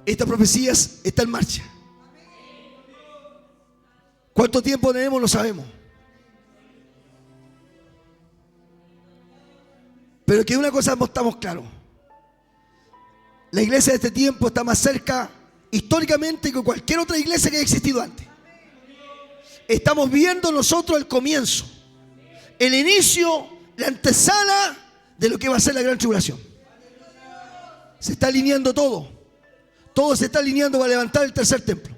Esta profecía está en marcha. ¿Cuánto tiempo tenemos? No sabemos. Pero que una cosa estamos claros: la iglesia de este tiempo está más cerca históricamente que cualquier otra iglesia que haya existido antes. Estamos viendo nosotros el comienzo, el inicio, la antesala de lo que va a ser la gran tribulación. Se está alineando todo. Todo se está alineando para levantar el tercer templo.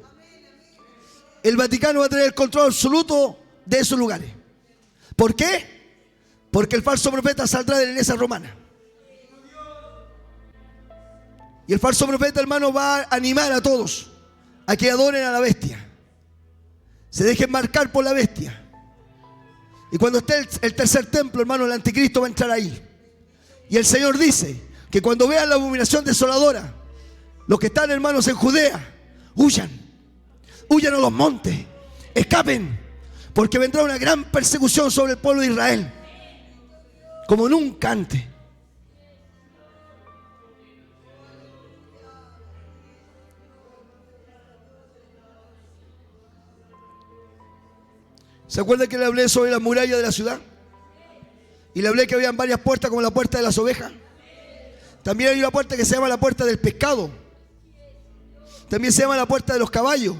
El Vaticano va a tener el control absoluto de esos lugares. ¿Por qué? Porque el falso profeta saldrá de la iglesia romana. Y el falso profeta, hermano, va a animar a todos a que adoren a la bestia, se dejen marcar por la bestia. Y cuando esté el tercer templo, hermano, el anticristo va a entrar ahí. Y el Señor dice que cuando vean la abominación desoladora, los que están, hermanos, en Judea, huyan a los montes, escapen, porque vendrá una gran persecución sobre el pueblo de Israel, como nunca antes. ¿Se acuerdan que le hablé sobre las murallas de la ciudad? Y le hablé que habían varias puertas, como la puerta de las ovejas. También hay una puerta que se llama la puerta del pescado. También se llama la puerta de los caballos.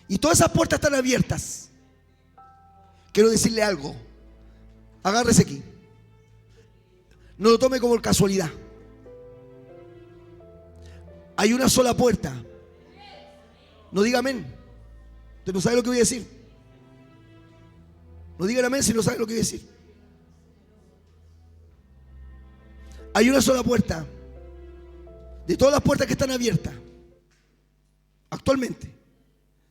Y todas esas puertas están abiertas. Quiero decirle algo. Agárrese aquí. No lo tome como casualidad. Hay una sola puerta. No diga amén. Usted no sabe lo que voy a decir. No digan amén si no saben lo que voy a decir. Hay una sola puerta. De todas las puertas que están abiertas actualmente,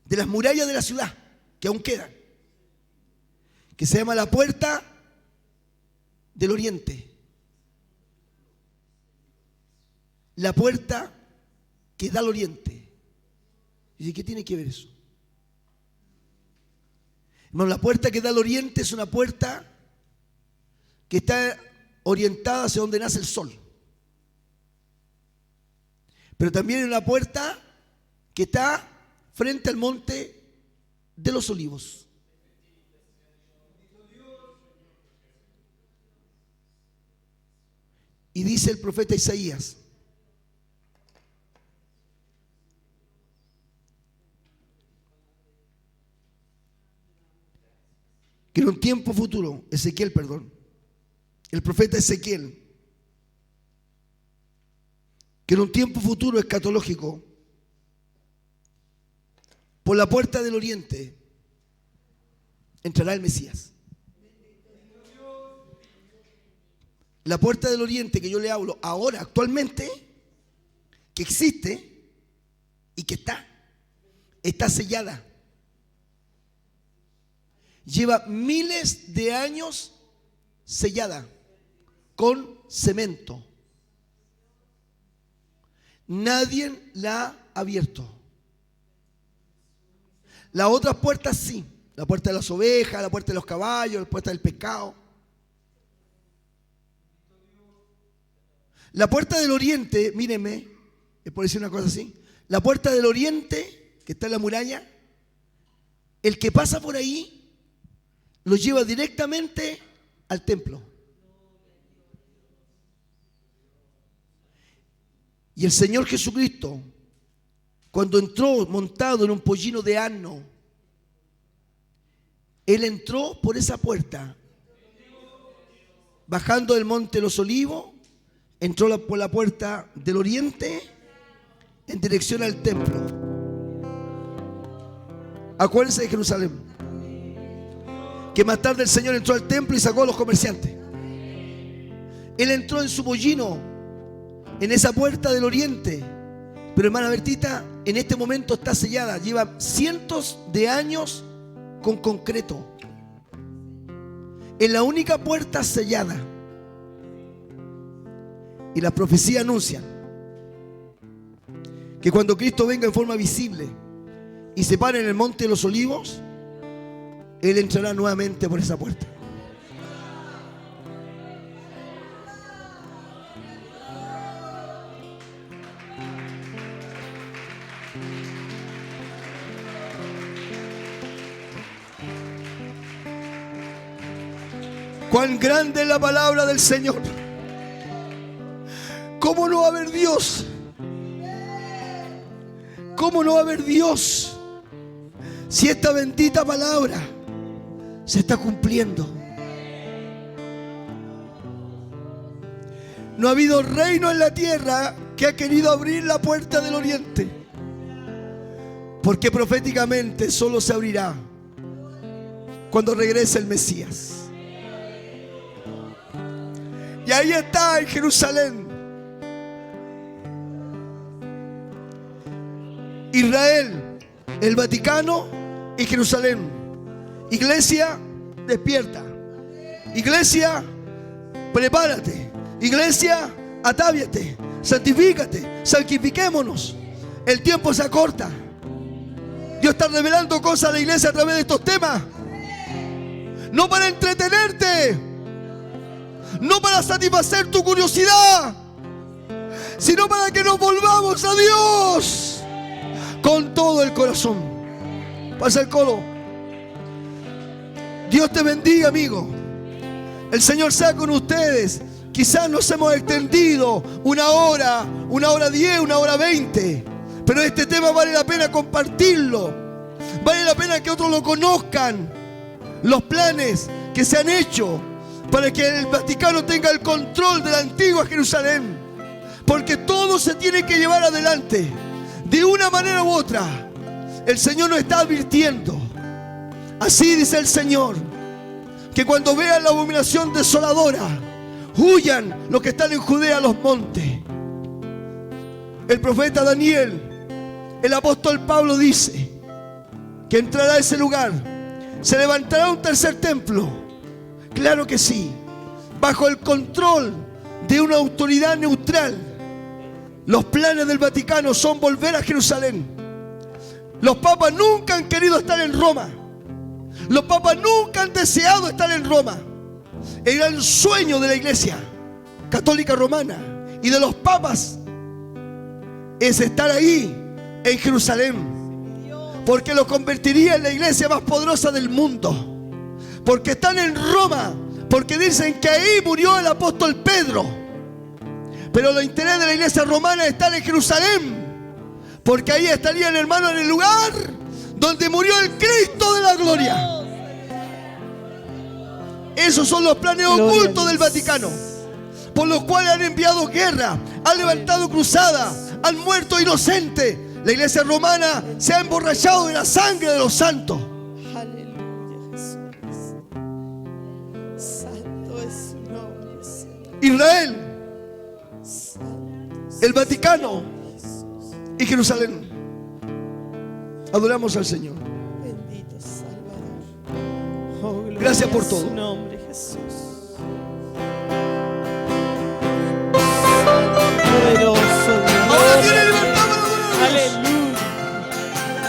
de las murallas de la ciudad que aún quedan, que se llama la puerta del oriente. La puerta que da al oriente. ¿Y qué tiene que ver eso? Hermano, la puerta que da al oriente es una puerta que está orientada hacia donde nace el sol. Pero también hay una puerta que está frente al monte de los olivos. Y dice el profeta Isaías: que en un tiempo futuro, el profeta Ezequiel, que en un tiempo futuro escatológico, por la puerta del oriente, entrará el Mesías. La puerta del oriente que yo le hablo ahora, actualmente, que existe y que está sellada. Lleva miles de años sellada con cemento. Nadie la ha abierto. Las otras puertas sí. La puerta de las ovejas, la puerta de los caballos, la puerta del pescado. La puerta del oriente, mírenme, es por decir una cosa así. La puerta del oriente, que está en la muralla, el que pasa por ahí lo lleva directamente al templo. Y el Señor Jesucristo, cuando entró montado en un pollino de asno, Él entró por esa puerta, bajando del monte de los Olivos, entró por la puerta del oriente en dirección al templo. Acuérdense de Jerusalén, que más tarde el Señor entró al templo y sacó a los comerciantes. Él entró en su pollino, en esa puerta del oriente. Pero hermana Bertita, en este momento está sellada. Lleva cientos de años con concreto. Es la única puerta sellada. Y las profecías anuncian que cuando Cristo venga en forma visible y se pare en el monte de los Olivos, Él entrará nuevamente por esa puerta. Cuán grande es la palabra del Señor. ¿Cómo no va a haber Dios? ¿Cómo no va a haber Dios si esta bendita palabra se está cumpliendo? No ha habido reino en la tierra que ha querido abrir la puerta del oriente, porque proféticamente solo se abrirá cuando regrese el Mesías. Y ahí está en Jerusalén. Israel, el Vaticano y Jerusalén. Iglesia, despierta. Iglesia, prepárate. Iglesia, atáviate. Santifícate. Santifiquémonos. El tiempo se acorta. Dios está revelando cosas a la iglesia a través de estos temas. No para entretenerte, no para satisfacer tu curiosidad, sino para que nos volvamos a Dios con todo el corazón. Pasa el coro. Dios te bendiga, amigo. El Señor sea con ustedes. Quizás nos hemos extendido 1 hora, 1 hora 10, 1 hora 20, pero este tema vale la pena compartirlo. Vale la pena que otros lo conozcan. Los planes que se han hecho para que el Vaticano tenga el control de la antigua Jerusalén, porque todo se tiene que llevar adelante de una manera u otra. El Señor nos está advirtiendo. Así dice el Señor, que cuando vean la abominación desoladora, huyan los que están en Judea a los montes. El profeta Daniel, el apóstol Pablo dice que entrará a ese lugar. Se levantará un tercer templo. Claro que sí, bajo el control de una autoridad neutral. Los planes del Vaticano son volver a Jerusalén. Los papas nunca han querido estar en Roma. Los papas nunca han deseado estar en Roma. El gran sueño de la Iglesia Católica Romana y de los papas es estar ahí en Jerusalén, porque lo convertiría en la iglesia más poderosa del mundo. Porque están en Roma, porque dicen que ahí murió el apóstol Pedro. Pero los intereses de la iglesia romana están en Jerusalén, porque ahí estarían, hermanos, en el lugar donde murió el Cristo de la gloria. Esos son los planes Gloria ocultos a del Dios. Vaticano, por los cuales han enviado guerra, han levantado cruzada, han muerto inocentes. La iglesia romana se ha emborrachado de la sangre de los santos. Aleluya, Jesús. Santo es su nombre, Señor. Israel, Santo es el Vaticano Jesús. y Jerusalén. Adoramos al Señor. Bendito Salvador. Oh, gloria Gracias por a todo. su nombre, Jesús. Poderoso Dios. Ahora tiene libertad para adorarnos. Aleluya.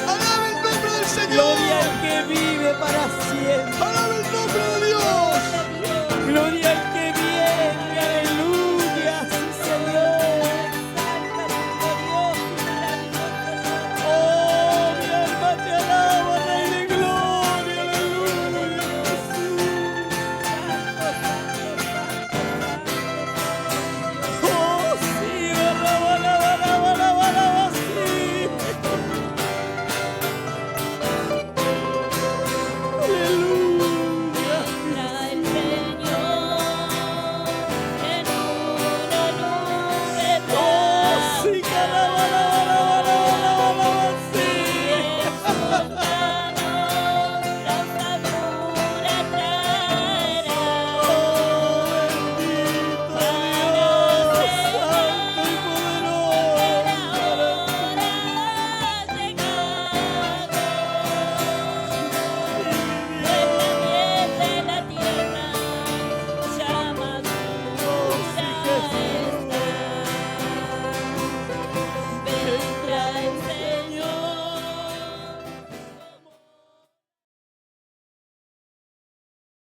Alabe el nombre del Señor. Gloria al que vive para siempre. Alabe